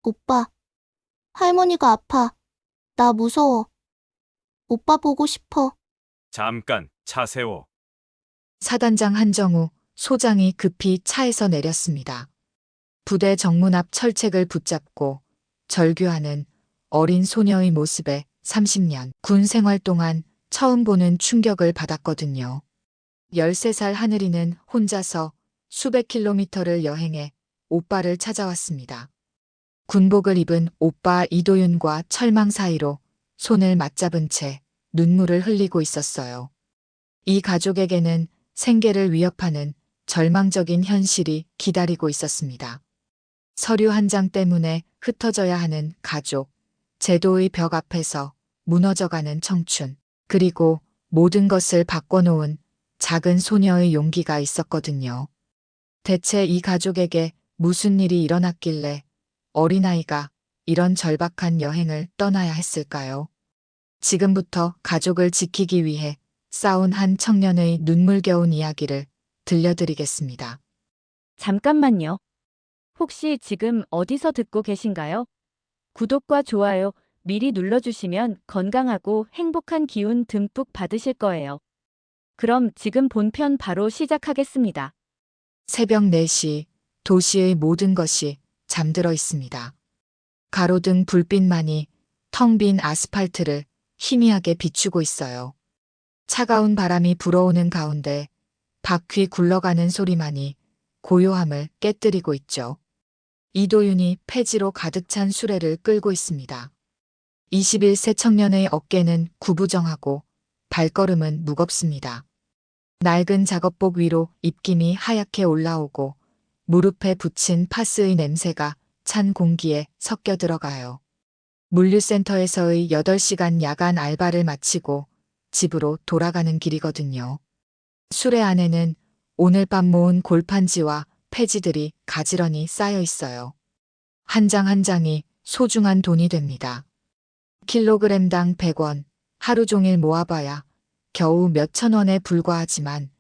오빠, 할머니가 아파. 나 무서워. 오빠 보고 싶어. 잠깐, 차 세워. 사단장 한정우, 소장이 급히 차에서 내렸습니다. 부대 정문 앞 철책을 붙잡고 절규하는 어린 소녀의 모습에 30년 군 생활 동안 처음 보는 충격을 받았거든요. 13살 하늘이는 혼자서 수백 킬로미터를 여행해 오빠를 찾아왔습니다. 군복을 입은 오빠 이도윤과 철망 사이로 손을 맞잡은 채 눈물을 흘리고 있었어요. 이 가족에게는 생계를 위협하는 절망적인 현실이 기다리고 있었습니다. 서류 한 장 때문에 흩어져야 하는 가족, 제도의 벽 앞에서 무너져가는 청춘, 그리고 모든 것을 바꿔놓은 작은 소녀의 용기가 있었거든요. 대체 이 가족에게 무슨 일이 일어났길래 어린아이가 이런 절박한 여행을 떠나야 했을까요? 지금부터 가족을 지키기 위해 싸운 한 청년의 눈물겨운 이야기를 들려드리겠습니다. 잠깐만요. 혹시 지금 어디서 듣고 계신가요? 구독과 좋아요 미리 눌러주시면 건강하고 행복한 기운 듬뿍 받으실 거예요. 그럼 지금 본편 바로 시작하겠습니다. 새벽 4시 도시의 모든 것이 잠들어 있습니다. 가로등 불빛만이 텅 빈 아스팔트를 희미하게 비추고 있어요. 차가운 바람이 불어오는 가운데 바퀴 굴러가는 소리만이 고요함을 깨뜨리고 있죠. 이도윤이 폐지로 가득 찬 수레를 끌고 있습니다. 21세 청년의 어깨는 구부정하고 발걸음은 무겁습니다. 낡은 작업복 위로 입김이 하얗게 올라오고 무릎에 붙인 파스의 냄새가 찬 공기에 섞여 들어가요. 물류센터에서의 8시간 야간 알바를 마치고 집으로 돌아가는 길이거든요. 수레 안에는 오늘 밤 모은 골판지와 폐지들이 가지런히 쌓여 있어요. 한 장 한 장이 소중한 돈이 됩니다. 킬로그램당 100원, 하루 종일 모아봐야 겨우 몇천 원에 불과하지만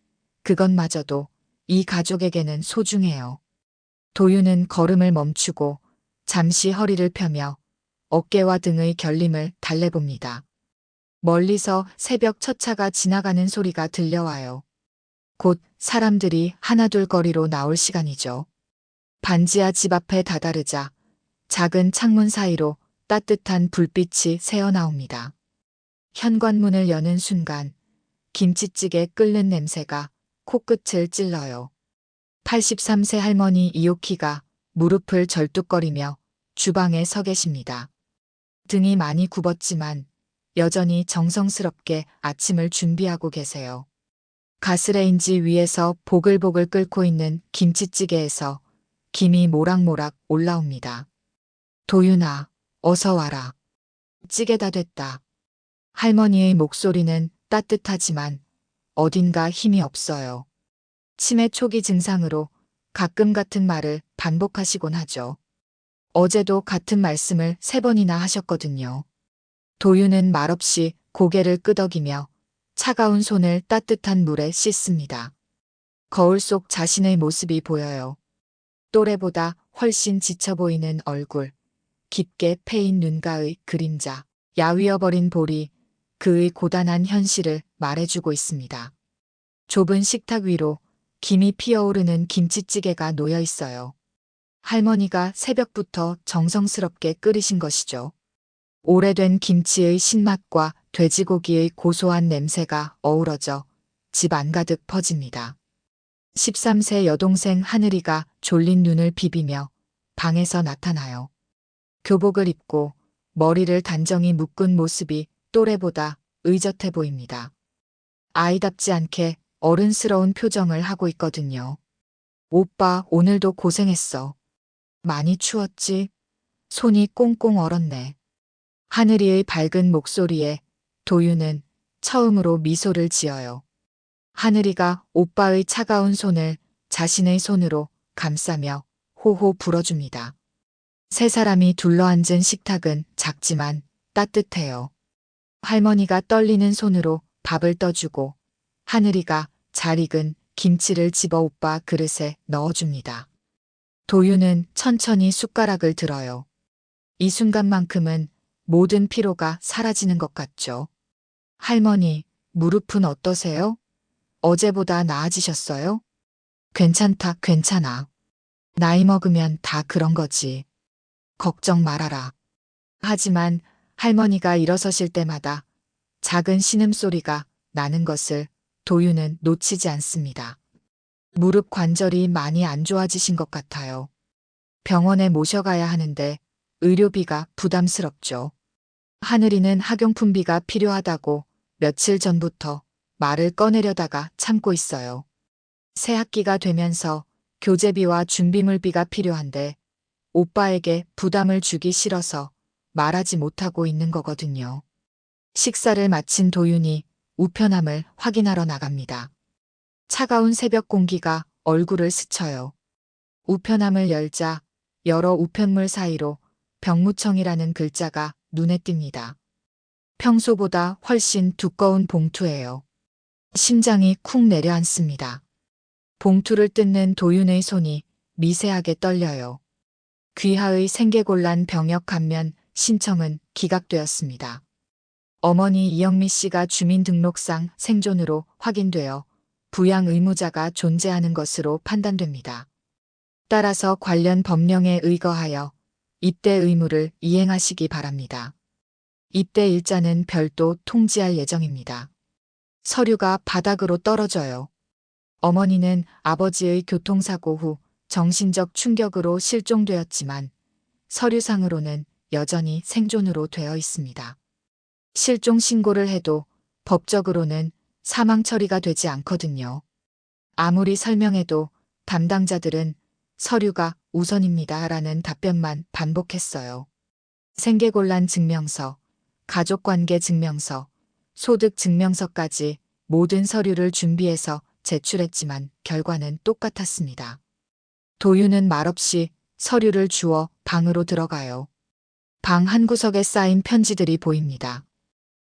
그것마저도 이 가족에게는 소중해요. 도윤은 걸음을 멈추고 잠시 허리를 펴며 어깨와 등의 결림을 달래봅니다. 멀리서 새벽 첫 차가 지나가는 소리가 들려와요. 곧 사람들이 하나둘 거리로 나올 시간이죠. 반지하 집 앞에 다다르자 작은 창문 사이로 따뜻한 불빛이 새어나옵니다. 현관문을 여는 순간 김치찌개 끓는 냄새가 코끝을 찔러요. 83세 할머니 이오키가 무릎을 절뚝거리며 주방에 서 계십니다. 등이 많이 굽었지만 여전히 정성스럽게 아침을 준비하고 계세요. 가스레인지 위에서 보글보글 끓고 있는 김치찌개에서 김이 모락모락 올라옵니다. 도윤아, 어서 와라. 찌개 다 됐다. 할머니의 목소리는 따뜻하지만 어딘가 힘이 없어요. 치매 초기 증상으로 가끔 같은 말을 반복하시곤 하죠. 어제도 같은 말씀을 3번이나 하셨거든요. 도윤은 말없이 고개를 끄덕이며 차가운 손을 따뜻한 물에 씻습니다. 거울 속 자신의 모습이 보여요. 또래보다 훨씬 지쳐 보이는 얼굴, 깊게 패인 눈가의 그림자, 야위어버린 볼이 그의 고단한 현실을 말해주고 있습니다. 좁은 식탁 위로 김이 피어오르는 김치찌개가 놓여 있어요. 할머니가 새벽부터 정성스럽게 끓이신 것이죠. 오래된 김치의 신맛과 돼지고기의 고소한 냄새가 어우러져 집 안가득 퍼집니다. 13세 여동생 하늘이가 졸린 눈을 비비며 방에서 나타나요. 교복을 입고 머리를 단정히 묶은 모습이 또래보다 의젓해 보입니다. 아이답지 않게 어른스러운 표정을 하고 있거든요. 오빠, 오늘도 고생했어. 많이 추웠지? 손이 꽁꽁 얼었네. 하늘이의 밝은 목소리에 도윤은 처음으로 미소를 지어요. 하늘이가 오빠의 차가운 손을 자신의 손으로 감싸며 호호 불어줍니다. 세 사람이 둘러앉은 식탁은 작지만 따뜻해요. 할머니가 떨리는 손으로 밥을 떠주고 하늘이가 잘 익은 김치를 집어 오빠 그릇에 넣어줍니다. 도윤은 천천히 숟가락을 들어요. 이 순간만큼은 모든 피로가 사라지는 것 같죠. 할머니, 무릎은 어떠세요? 어제보다 나아지셨어요? 괜찮다, 괜찮아. 나이 먹으면 다 그런 거지. 걱정 말아라. 하지만 할머니가 일어서실 때마다 작은 신음소리가 나는 것을 도윤은 놓치지 않습니다. 무릎 관절이 많이 안 좋아지신 것 같아요. 병원에 모셔가야 하는데 의료비가 부담스럽죠. 하늘이는 학용품비가 필요하다고 며칠 전부터 말을 꺼내려다가 참고 있어요. 새 학기가 되면서 교재비와 준비물비가 필요한데 오빠에게 부담을 주기 싫어서 말하지 못하고 있는 거거든요. 식사를 마친 도윤이 우편함을 확인하러 나갑니다. 차가운 새벽 공기가 얼굴을 스쳐요. 우편함을 열자 여러 우편물 사이로 병무청이라는 글자가 눈에 띕니다. 평소보다 훨씬 두꺼운 봉투예요. 심장이 쿵 내려앉습니다. 봉투를 뜯는 도윤의 손이 미세하게 떨려요. 귀하의 생계곤란 병역 감면 신청은 기각되었습니다. 어머니 이영미 씨가 주민등록상 생존으로 확인되어 부양 의무자가 존재하는 것으로 판단됩니다. 따라서 관련 법령에 의거하여 입대 의무를 이행하시기 바랍니다. 입대 일자는 별도 통지할 예정입니다. 서류가 바닥으로 떨어져요. 어머니는 아버지의 교통사고 후 정신적 충격으로 실종되었지만 서류상으로는 여전히 생존으로 되어 있습니다. 실종 신고를 해도 법적으로는 사망 처리가 되지 않거든요. 아무리 설명해도 담당자들은 서류가 우선입니다 라는 답변만 반복했어요. 생계곤란 증명서, 가족관계 증명서, 소득 증명서까지 모든 서류를 준비해서 제출했지만 결과는 똑같았습니다. 도윤은 말없이 서류를 주워 방으로 들어가요. 방 한구석에 쌓인 편지들이 보입니다.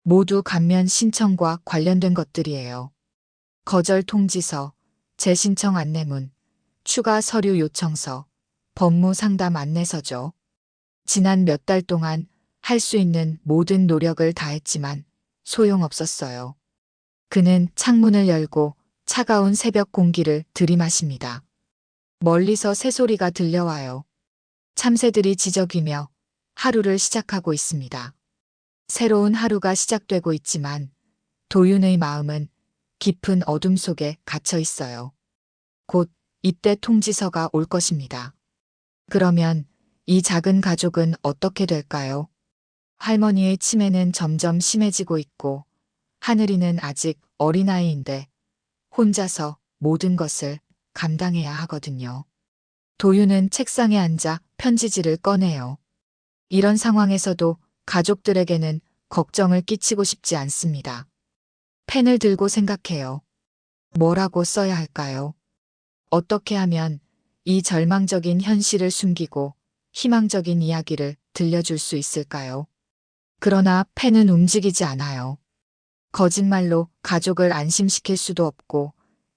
모두 감면 신청과 관련된 것들이에요. 거절 통지서, 재신청 안내문, 추가 서류 요청서, 법무 상담 안내서죠. 지난 몇 달 동안 할 수 있는 모든 노력을 다했지만 소용없었어요. 그는 창문을 열고 차가운 새벽 공기를 들이마십니다. 멀리서 새소리가 들려와요. 참새들이 지저귀며 하루를 시작하고 있습니다. 새로운 하루가 시작되고 있지만 도윤의 마음은 깊은 어둠 속에 갇혀 있어요. 곧 입대 통지서가 올 것입니다. 그러면 이 작은 가족은 어떻게 될까요? 할머니의 치매는 점점 심해지고 있고 하늘이는 아직 어린아이인데 혼자서 모든 것을 감당해야 하거든요. 도윤은 책상에 앉아 편지지를 꺼내요. 이런 상황에서도 가족들에게는 걱정을 끼치고 싶지 않습니다. 펜을 들고 생각해요. 뭐라고 써야 할까요? 어떻게 하면 이 절망적인 현실을 숨기고 희망적인 이야기를 들려줄 수 있을까요? 그러나 펜은 움직이지 않아요. 거짓말로 가족을 안심시킬 수도 없고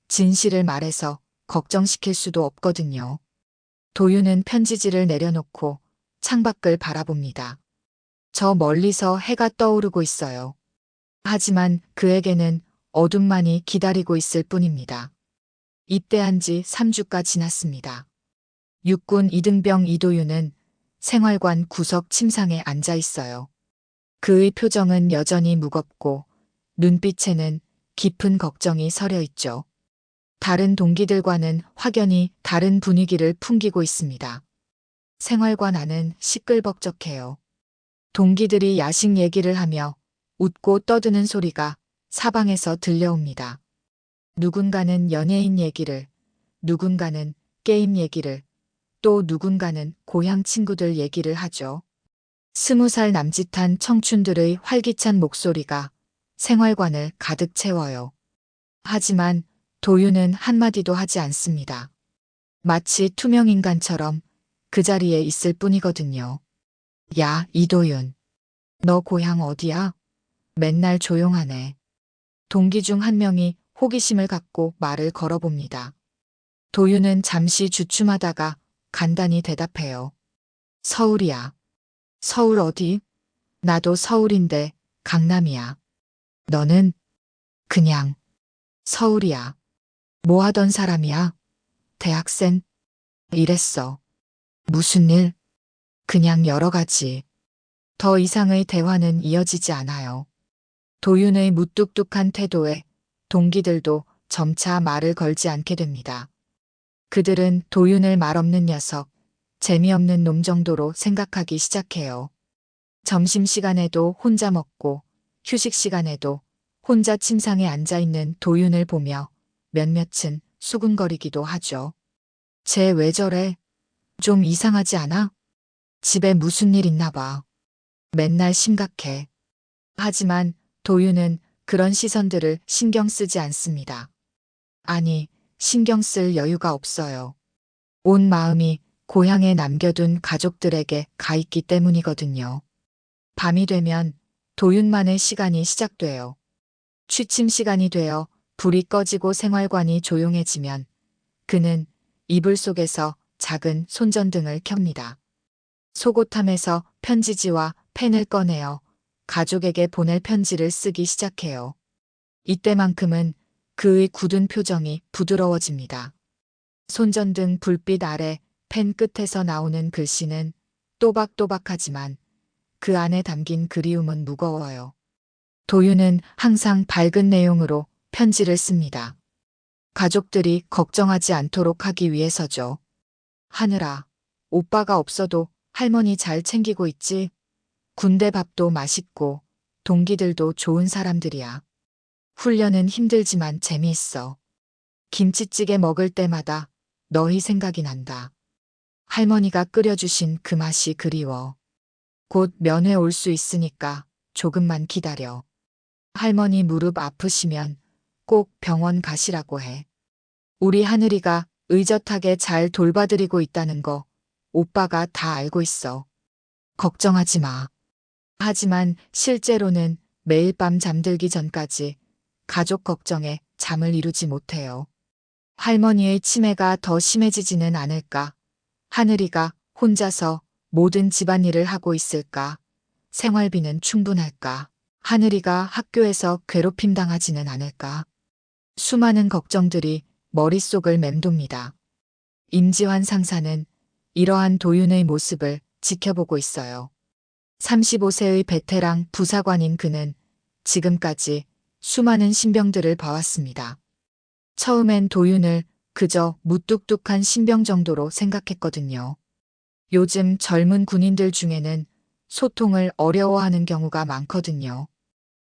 진실을 말해서 걱정시킬 수도 없거든요. 도윤은 편지지를 내려놓고 창밖을 바라봅니다. 저 멀리서 해가 떠오르고 있어요. 하지만 그에게는 어둠만이 기다리고 있을 뿐입니다. 입대한 지 3주가 지났습니다. 육군 이등병 이도윤은 생활관 구석 침상에 앉아 있어요. 그의 표정은 여전히 무겁고 눈빛에는 깊은 걱정이 서려 있죠. 다른 동기들과는 확연히 다른 분위기를 풍기고 있습니다. 생활관 안은 시끌벅적해요. 동기들이 야식 얘기를 하며 웃고 떠드는 소리가 사방에서 들려옵니다. 누군가는 연예인 얘기를, 누군가는 게임 얘기를, 또 누군가는 고향 친구들 얘기를 하죠. 20살 남짓한 청춘들의 활기찬 목소리가 생활관을 가득 채워요. 하지만 도윤은 한마디도 하지 않습니다. 마치 투명인간처럼 그 자리에 있을 뿐이거든요. 야, 이도윤. 너 고향 어디야? 맨날 조용하네. 동기 중 한 명이 호기심을 갖고 말을 걸어봅니다. 도윤은 잠시 주춤하다가 간단히 대답해요. 서울이야. 서울 어디? 나도 서울인데 강남이야. 너는? 그냥 서울이야. 뭐 하던 사람이야? 대학생? 이랬어. 무슨 일? 그냥 여러 가지. 더 이상의 대화는 이어지지 않아요. 도윤의 무뚝뚝한 태도에 동기들도 점차 말을 걸지 않게 됩니다. 그들은 도윤을 말없는 녀석, 재미없는 놈 정도로 생각하기 시작해요. 점심시간에도 혼자 먹고 휴식 시간에도 혼자 침상에 앉아있는 도윤을 보며 몇몇은 수근거리기도 하죠. 쟤 왜 저래? 좀 이상하지 않아? 집에 무슨 일 있나 봐. 맨날 심각해. 하지만 도윤은 그런 시선들을 신경 쓰지 않습니다. 아니, 신경 쓸 여유가 없어요. 온 마음이 고향에 남겨둔 가족들에게 가 있기 때문이거든요. 밤이 되면 도윤만의 시간이 시작돼요. 취침 시간이 되어 불이 꺼지고 생활관이 조용해지면 그는 이불 속에서 작은 손전등을 켭니다. 속옷함에서 편지지와 펜을 꺼내어 가족에게 보낼 편지를 쓰기 시작해요. 이때만큼은 그의 굳은 표정이 부드러워집니다. 손전등 불빛 아래 펜 끝에서 나오는 글씨는 또박또박하지만 그 안에 담긴 그리움은 무거워요. 도윤은 항상 밝은 내용으로 편지를 씁니다. 가족들이 걱정하지 않도록 하기 위해서죠. 하늘아, 오빠가 없어도 할머니 잘 챙기고 있지? 군대 밥도 맛있고 동기들도 좋은 사람들이야. 훈련은 힘들지만 재미있어. 김치찌개 먹을 때마다 너희 생각이 난다. 할머니가 끓여주신 그 맛이 그리워. 곧 면회 올 수 있으니까 조금만 기다려. 할머니 무릎 아프시면 꼭 병원 가시라고 해. 우리 하늘이가 의젓하게 잘 돌봐드리고 있다는 거 오빠가 다 알고 있어. 걱정하지 마. 하지만 실제로는 매일 밤 잠들기 전까지 가족 걱정에 잠을 이루지 못해요. 할머니의 치매가 더 심해지지는 않을까? 하늘이가 혼자서 모든 집안일을 하고 있을까? 생활비는 충분할까? 하늘이가 학교에서 괴롭힘 당하지는 않을까? 수많은 걱정들이 머릿속을 맴돕니다. 임지환 상사는 이러한 도윤의 모습을 지켜보고 있어요. 35세의 베테랑 부사관인 그는 지금까지 수많은 신병들을 봐왔습니다. 처음엔 도윤을 그저 무뚝뚝한 신병 정도로 생각했거든요. 요즘 젊은 군인들 중에는 소통을 어려워하는 경우가 많거든요.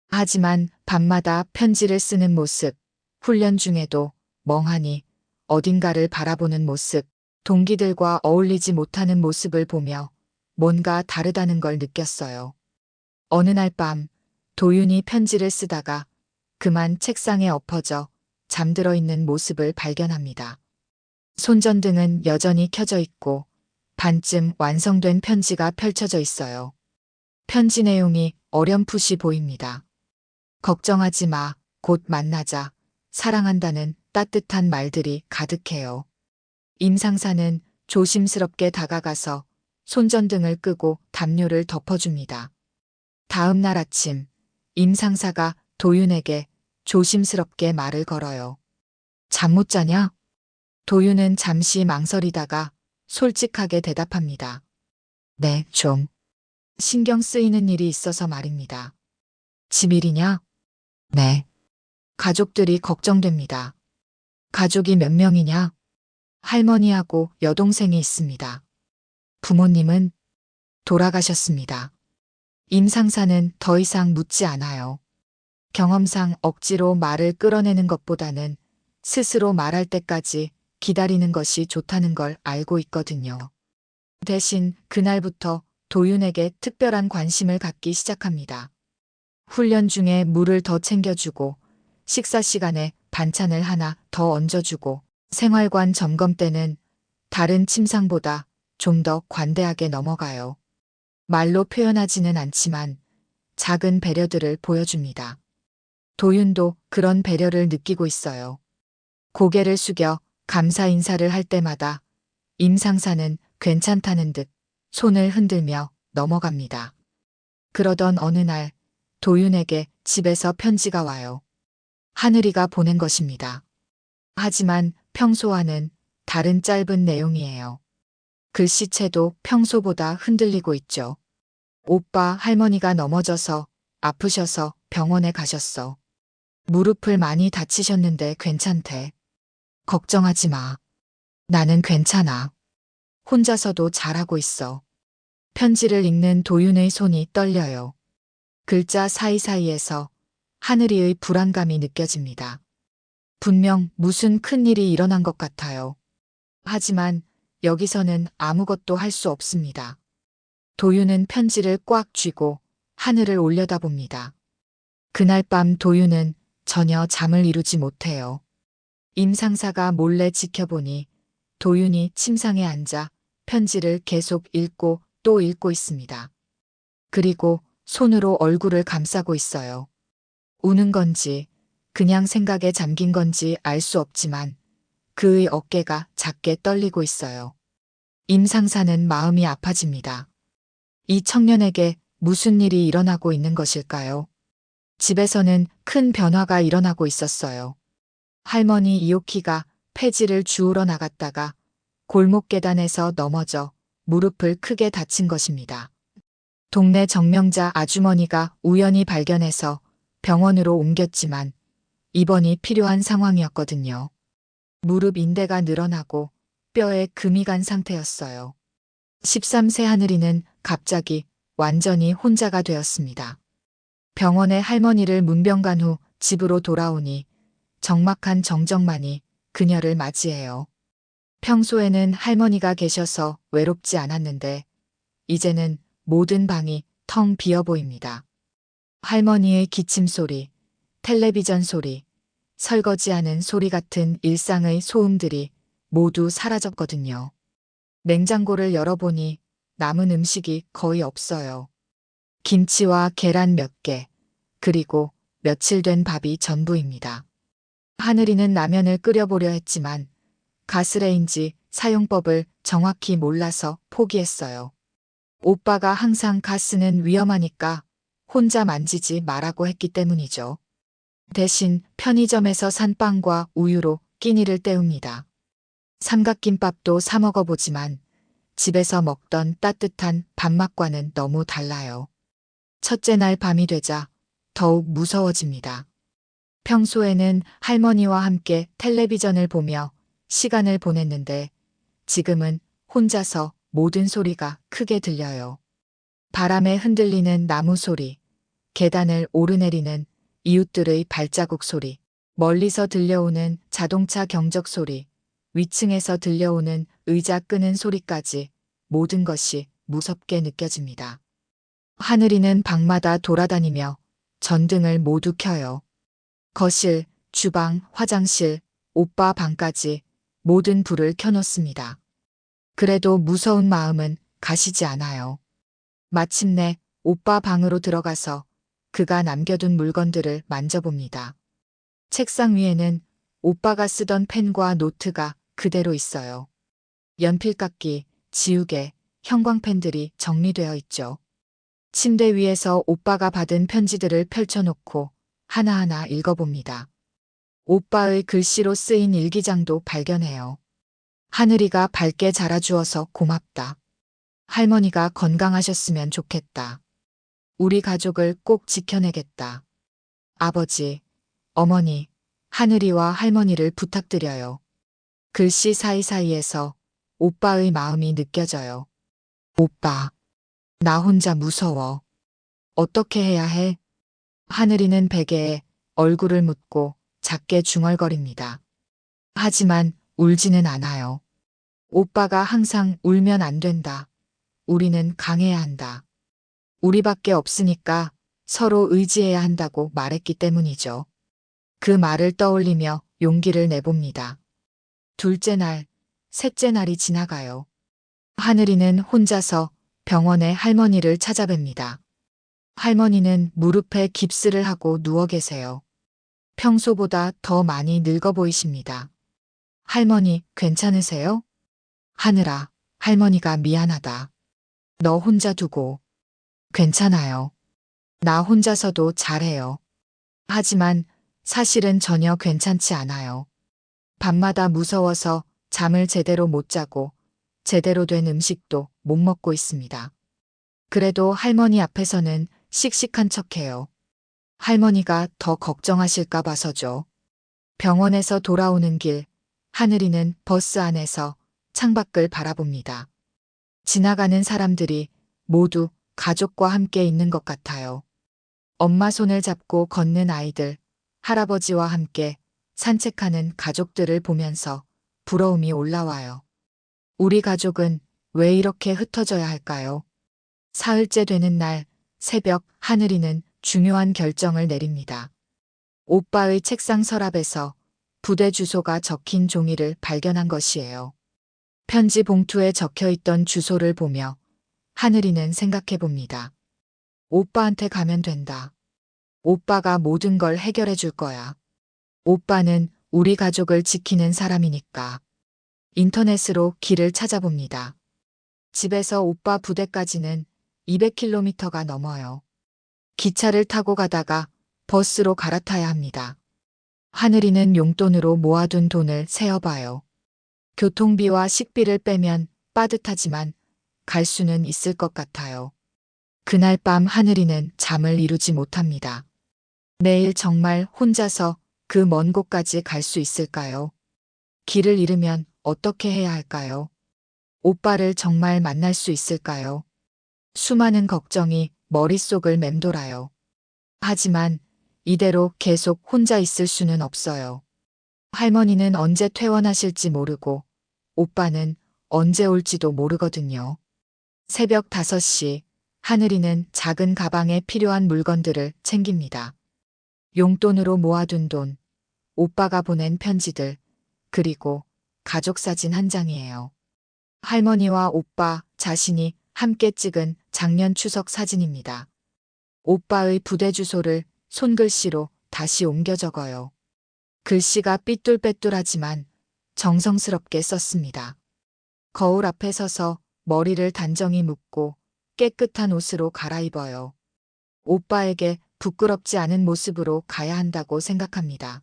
하지만 밤마다 편지를 쓰는 모습, 훈련 중에도 멍하니 어딘가를 바라보는 모습, 동기들과 어울리지 못하는 모습을 보며 뭔가 다르다는 걸 느꼈어요. 어느 날 밤 도윤이 편지를 쓰다가 그만 책상에 엎어져 잠들어 있는 모습을 발견합니다. 손전등은 여전히 켜져 있고 반쯤 완성된 편지가 펼쳐져 있어요. 편지 내용이 어렴풋이 보입니다. 걱정하지 마, 곧 만나자, 사랑한다는 따뜻한 말들이 가득해요. 임 상사는 조심스럽게 다가가서 손전등을 끄고 담요를 덮어줍니다. 다음 날 아침, 임 상사가 도윤에게 조심스럽게 말을 걸어요. 잠 못 자냐? 도윤은 잠시 망설이다가 솔직하게 대답합니다. 네, 좀. 신경 쓰이는 일이 있어서 말입니다. 집일이냐? 네. 가족들이 걱정됩니다. 가족이 몇 명이냐? 할머니하고 여동생이 있습니다. 부모님은 돌아가셨습니다. 임 상사는 더 이상 묻지 않아요. 경험상 억지로 말을 끌어내는 것보다는 스스로 말할 때까지 기다리는 것이 좋다는 걸 알고 있거든요. 대신 그날부터 도윤에게 특별한 관심을 갖기 시작합니다. 훈련 중에 물을 더 챙겨주고 식사 시간에 반찬을 하나 더 얹어주고 생활관 점검 때는 다른 침상보다 좀 더 관대하게 넘어가요. 말로 표현하지는 않지만 작은 배려들을 보여줍니다. 도윤도 그런 배려를 느끼고 있어요. 고개를 숙여 감사 인사를 할 때마다 임 상사는 괜찮다는 듯 손을 흔들며 넘어갑니다. 그러던 어느 날 도윤에게 집에서 편지가 와요. 하늘이가 보낸 것입니다. 하지만 평소와는 다른 짧은 내용이에요. 글씨체도 평소보다 흔들리고 있죠. 오빠 할머니가 넘어져서 아프셔서 병원에 가셨어. 무릎을 많이 다치셨는데 괜찮대. 걱정하지 마. 나는 괜찮아. 혼자서도 잘하고 있어. 편지를 읽는 도윤의 손이 떨려요. 글자 사이사이에서 하늘이의 불안감이 느껴집니다. 분명 무슨 큰일이 일어난 것 같아요. 하지만 여기서는 아무것도 할 수 없습니다. 도윤은 편지를 꽉 쥐고 하늘을 올려다봅니다. 그날 밤 도윤은 전혀 잠을 이루지 못해요. 임 상사가 몰래 지켜보니 도윤이 침상에 앉아 편지를 계속 읽고 또 읽고 있습니다. 그리고 손으로 얼굴을 감싸고 있어요. 우는 건지 그냥 생각에 잠긴 건지 알 수 없지만 그의 어깨가 작게 떨리고 있어요. 임 상사는 마음이 아파집니다. 이 청년에게 무슨 일이 일어나고 있는 것일까요? 집에서는 큰 변화가 일어나고 있었어요. 할머니 이오키가 폐지를 주우러 나갔다가 골목 계단에서 넘어져 무릎을 크게 다친 것입니다. 동네 정명자 아주머니가 우연히 발견해서 병원으로 옮겼지만 입원이 필요한 상황이었거든요. 무릎 인대가 늘어나고 뼈에 금이 간 상태였어요. 13세 하늘이는 갑자기 완전히 혼자가 되었습니다. 병원에 할머니를 문병간 후 집으로 돌아오니 적막한 정적만이 그녀를 맞이해요. 평소에는 할머니가 계셔서 외롭지 않았는데 이제는 모든 방이 텅 비어 보입니다. 할머니의 기침 소리, 텔레비전 소리, 설거지하는 소리 같은 일상의 소음들이 모두 사라졌거든요. 냉장고를 열어보니 남은 음식이 거의 없어요. 김치와 계란 몇 개, 그리고 며칠 된 밥이 전부입니다. 하늘이는 라면을 끓여보려 했지만 가스레인지 사용법을 정확히 몰라서 포기했어요. 오빠가 항상 가스는 위험하니까 혼자 만지지 말라고 했기 때문이죠. 대신 편의점에서 산 빵과 우유로 끼니를 때웁니다. 삼각김밥도 사 먹어보지만 집에서 먹던 따뜻한 밥맛과는 너무 달라요. 첫째 날 밤이 되자 더욱 무서워집니다. 평소에는 할머니와 함께 텔레비전을 보며 시간을 보냈는데 지금은 혼자서 모든 소리가 크게 들려요. 바람에 흔들리는 나무 소리, 계단을 오르내리는 이웃들의 발자국 소리, 멀리서 들려오는 자동차 경적 소리, 위층에서 들려오는 의자 끄는 소리까지 모든 것이 무섭게 느껴집니다. 하늘이는 방마다 돌아다니며 전등을 모두 켜요. 거실, 주방, 화장실, 오빠 방까지 모든 불을 켜놓습니다. 그래도 무서운 마음은 가시지 않아요. 마침내 오빠 방으로 들어가서 그가 남겨둔 물건들을 만져봅니다. 책상 위에는 오빠가 쓰던 펜과 노트가 그대로 있어요. 연필깎이, 지우개, 형광펜들이 정리되어 있죠. 침대 위에서 오빠가 받은 편지들을 펼쳐놓고 하나하나 읽어봅니다. 오빠의 글씨로 쓰인 일기장도 발견해요. 하늘이가 밝게 자라주어서 고맙다. 할머니가 건강하셨으면 좋겠다. 우리 가족을 꼭 지켜내겠다. 아버지, 어머니, 하늘이와 할머니를 부탁드려요. 글씨 사이사이에서 오빠의 마음이 느껴져요. 오빠, 나 혼자 무서워. 어떻게 해야 해? 하늘이는 베개에 얼굴을 묻고 작게 중얼거립니다. 하지만 울지는 않아요. 오빠가 항상 울면 안 된다. 우리는 강해야 한다. 우리밖에 없으니까 서로 의지해야 한다고 말했기 때문이죠. 그 말을 떠올리며 용기를 내봅니다. 둘째 날, 셋째 날이 지나가요. 하늘이는 혼자서 병원에 할머니를 찾아뵙니다. 할머니는 무릎에 깁스를 하고 누워 계세요. 평소보다 더 많이 늙어 보이십니다. 할머니, 괜찮으세요? 하늘아, 할머니가 미안하다. 너 혼자 두고. 괜찮아요. 나 혼자서도 잘해요. 하지만 사실은 전혀 괜찮지 않아요. 밤마다 무서워서 잠을 제대로 못 자고 제대로 된 음식도 못 먹고 있습니다. 그래도 할머니 앞에서는 씩씩한 척해요. 할머니가 더 걱정하실까 봐서죠. 병원에서 돌아오는 길, 하늘이는 버스 안에서 창밖을 바라봅니다. 지나가는 사람들이 모두 가족과 함께 있는 것 같아요. 엄마 손을 잡고 걷는 아이들, 할아버지와 함께 산책하는 가족들을 보면서 부러움이 올라와요. 우리 가족은 왜 이렇게 흩어져야 할까요? 사흘째 되는 날, 새벽 하늘이는 중요한 결정을 내립니다. 오빠의 책상 서랍에서 부대 주소가 적힌 종이를 발견한 것이에요. 편지 봉투에 적혀 있던 주소를 보며 하늘이는 생각해 봅니다. 오빠한테 가면 된다. 오빠가 모든 걸 해결해 줄 거야. 오빠는 우리 가족을 지키는 사람이니까. 인터넷으로 길을 찾아봅니다. 집에서 오빠 부대까지는 200km가 넘어요. 기차를 타고 가다가 버스로 갈아타야 합니다. 하늘이는 용돈으로 모아둔 돈을 세어봐요. 교통비와 식비를 빼면 빠듯하지만 갈 수는 있을 것 같아요. 그날 밤 하늘이는 잠을 이루지 못합니다. 내일 정말 혼자서 그 먼 곳까지 갈 수 있을까요? 길을 잃으면 어떻게 해야 할까요? 오빠를 정말 만날 수 있을까요? 수많은 걱정이 머릿속을 맴돌아요. 하지만 이대로 계속 혼자 있을 수는 없어요. 할머니는 언제 퇴원하실지 모르고 오빠는 언제 올지도 모르거든요. 새벽 5시 하늘이는 작은 가방에 필요한 물건들을 챙깁니다. 용돈으로 모아둔 돈, 오빠가 보낸 편지들, 그리고 가족 사진 한 장이에요. 할머니와 오빠 자신이 함께 찍은 작년 추석 사진입니다. 오빠의 부대 주소를 손글씨로 다시 옮겨 적어요. 글씨가 삐뚤빼뚤하지만 정성스럽게 썼습니다. 거울 앞에 서서 머리를 단정히 묶고 깨끗한 옷으로 갈아입어요. 오빠에게 부끄럽지 않은 모습으로 가야 한다고 생각합니다.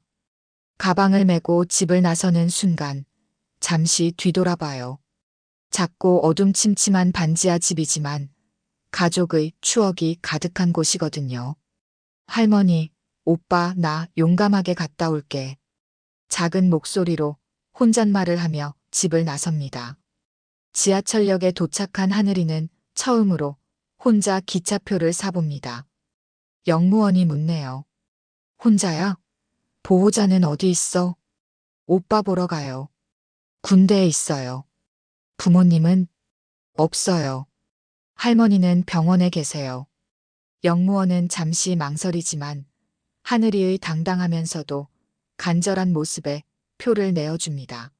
가방을 메고 집을 나서는 순간 잠시 뒤돌아봐요. 작고 어둠침침한 반지하 집이지만 가족의 추억이 가득한 곳이거든요. 할머니, 오빠, 나 용감하게 갔다 올게. 작은 목소리로 혼잣말을 하며 집을 나섭니다. 지하철역에 도착한 하늘이는 처음으로 혼자 기차표를 사봅니다. 역무원이 묻네요. 혼자야? 보호자는 어디 있어? 오빠 보러 가요. 군대에 있어요. 부모님은? 없어요. 할머니는 병원에 계세요. 역무원은 잠시 망설이지만 하늘이의 당당하면서도 간절한 모습에 표를 내어줍니다.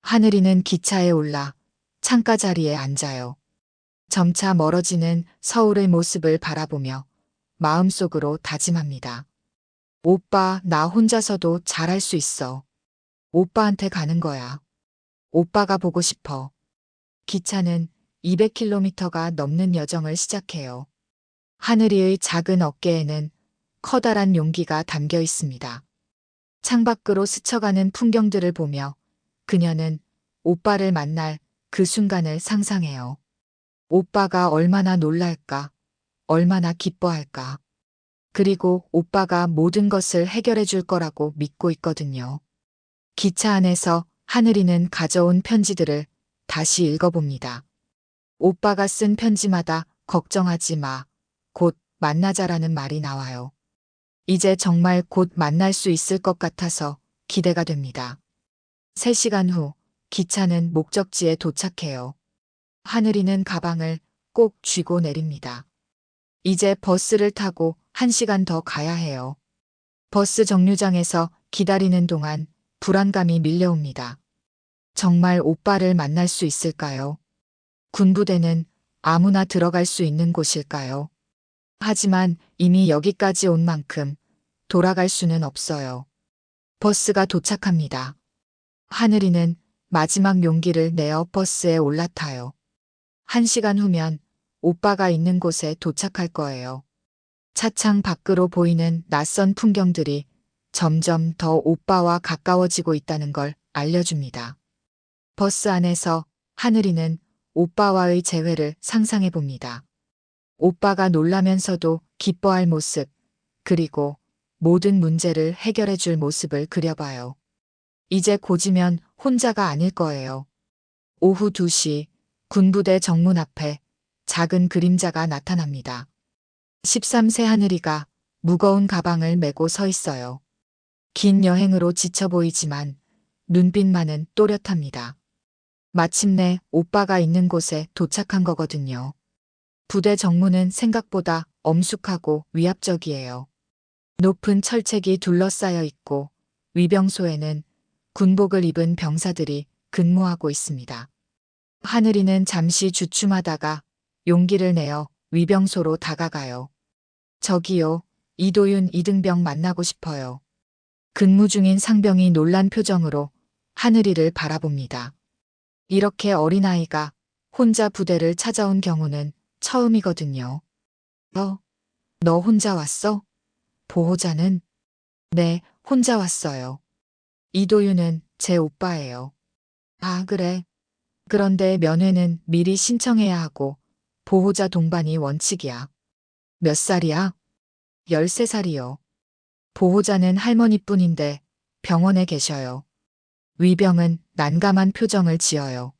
하늘이는 기차에 올라 창가 자리에 앉아요. 점차 멀어지는 서울의 모습을 바라보며 마음속으로 다짐합니다. 오빠, 나 혼자서도 잘할 수 있어. 오빠한테 가는 거야. 오빠가 보고 싶어. 기차는 200km가 넘는 여정을 시작해요. 하늘이의 작은 어깨에는 커다란 용기가 담겨 있습니다. 창밖으로 스쳐가는 풍경들을 보며 그녀는 오빠를 만날 그 순간을 상상해요. 오빠가 얼마나 놀랄까, 얼마나 기뻐할까. 그리고 오빠가 모든 것을 해결해 줄 거라고 믿고 있거든요. 기차 안에서 하늘이는 가져온 편지들을 다시 읽어봅니다. 오빠가 쓴 편지마다 걱정하지 마, 곧 만나자라는 말이 나와요. 이제 정말 곧 만날 수 있을 것 같아서 기대가 됩니다. 3시간 후 기차는 목적지에 도착해요. 하늘이는 가방을 꼭 쥐고 내립니다. 이제 버스를 타고 1시간 더 가야 해요. 버스 정류장에서 기다리는 동안 불안감이 밀려옵니다. 정말 오빠를 만날 수 있을까요? 군부대는 아무나 들어갈 수 있는 곳일까요? 하지만 이미 여기까지 온 만큼 돌아갈 수는 없어요. 버스가 도착합니다. 하늘이는 마지막 용기를 내어 버스에 올라타요. 1시간 후면 오빠가 있는 곳에 도착할 거예요. 차창 밖으로 보이는 낯선 풍경들이 점점 더 오빠와 가까워지고 있다는 걸 알려줍니다. 버스 안에서 하늘이는 오빠와의 재회를 상상해 봅니다. 오빠가 놀라면서도 기뻐할 모습, 그리고 모든 문제를 해결해 줄 모습을 그려봐요. 이제 고지면 혼자가 아닐 거예요. 오후 2시 군부대 정문 앞에 작은 그림자가 나타납니다. 13세 하늘이가 무거운 가방을 메고 서 있어요. 긴 여행으로 지쳐 보이지만 눈빛만은 또렷합니다. 마침내 오빠가 있는 곳에 도착한 거거든요. 부대 정문은 생각보다 엄숙하고 위압적이에요. 높은 철책이 둘러싸여 있고 위병소에는 군복을 입은 병사들이 근무하고 있습니다. 하늘이는 잠시 주춤하다가 용기를 내어 위병소로 다가가요. 저기요, 이도윤 이등병 만나고 싶어요. 근무 중인 상병이 놀란 표정으로 하늘이를 바라봅니다. 이렇게 어린아이가 혼자 부대를 찾아온 경우는 처음이거든요. 너 혼자 왔어? 보호자는? 네, 혼자 왔어요. 이도윤은 제 오빠예요. 아, 그래. 그런데 면회는 미리 신청해야 하고 보호자 동반이 원칙이야. 몇 살이야? 13살이요. 보호자는 할머니뿐인데 병원에 계셔요. 위병은 난감한 표정을 지어요.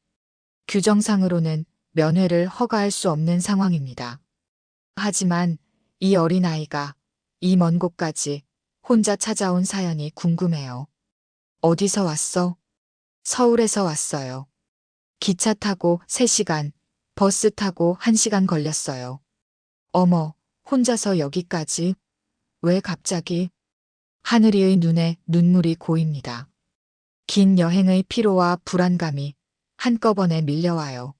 규정상으로는 면회를 허가할 수 없는 상황입니다. 하지만 이 어린아이가 이 먼 곳까지 혼자 찾아온 사연이 궁금해요. 어디서 왔어? 서울에서 왔어요. 기차 타고 3시간, 버스 타고 1시간 걸렸어요. 어머, 혼자서 여기까지? 왜 갑자기? 하늘이의 눈에 눈물이 고입니다. 긴 여행의 피로와 불안감이 한꺼번에 밀려와요.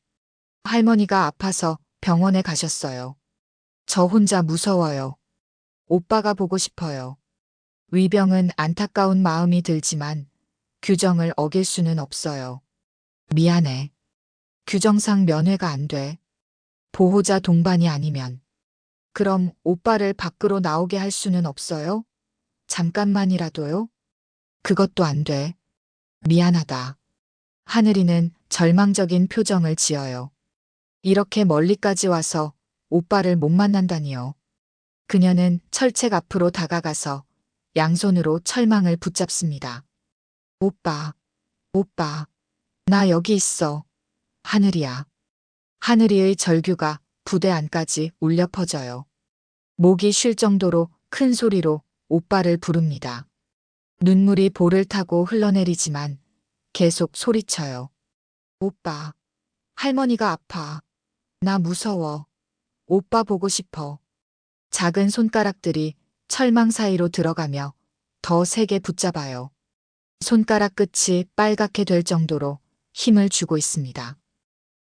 할머니가 아파서 병원에 가셨어요. 저 혼자 무서워요. 오빠가 보고 싶어요. 위병은 안타까운 마음이 들지만 규정을 어길 수는 없어요. 미안해. 규정상 면회가 안 돼. 보호자 동반이 아니면. 그럼 오빠를 밖으로 나오게 할 수는 없어요? 잠깐만이라도요? 그것도 안 돼. 미안하다. 하늘이는 절망적인 표정을 지어요. 이렇게 멀리까지 와서 오빠를 못 만난다니요. 그녀는 철책 앞으로 다가가서 양손으로 철망을 붙잡습니다. 오빠, 나 여기 있어. 하늘이야. 하늘이의 절규가 부대 안까지 울려 퍼져요. 목이 쉴 정도로 큰 소리로 오빠를 부릅니다. 눈물이 볼을 타고 흘러내리지만 계속 소리쳐요. 오빠, 할머니가 아파. 나 무서워. 오빠 보고 싶어. 작은 손가락들이 철망 사이로 들어가며 더 세게 붙잡아요. 손가락 끝이 빨갛게 될 정도로 힘을 주고 있습니다.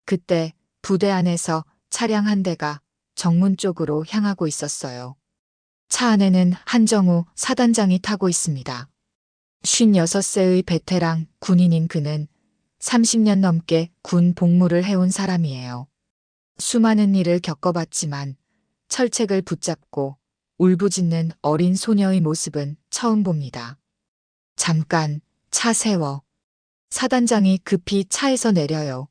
그때 부대 안에서 차량 한 대가 정문 쪽으로 향하고 있었어요. 차 안에는 한정우 사단장이 타고 있습니다. 56세의 베테랑 군인인 그는 30년 넘게 군 복무를 해온 사람이에요. 수많은 일을 겪어봤지만 철책을 붙잡고 울부짖는 어린 소녀의 모습은 처음 봅니다. 잠깐, 차 세워. 사단장이 급히 차에서 내려요.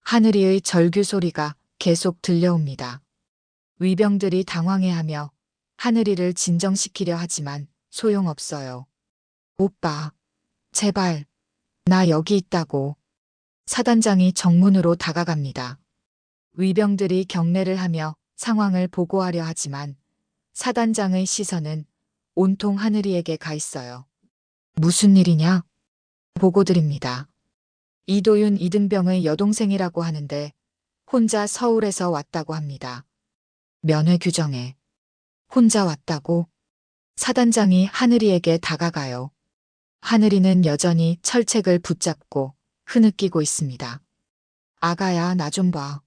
하늘이의 절규 소리가 계속 들려옵니다. 위병들이 당황해하며 하늘이를 진정시키려 하지만 소용없어요. 오빠, 제발, 나 여기 있다고. 사단장이 정문으로 다가갑니다. 위병들이 경례를 하며 상황을 보고하려 하지만 사단장의 시선은 온통 하늘이에게 가 있어요. 무슨 일이냐? 보고드립니다. 이도윤 이등병의 여동생이라고 하는데 혼자 서울에서 왔다고 합니다. 면회 규정에 혼자 왔다고? 사단장이 하늘이에게 다가가요. 하늘이는 여전히 철책을 붙잡고 흐느끼고 있습니다. 아가야, 나 좀 봐.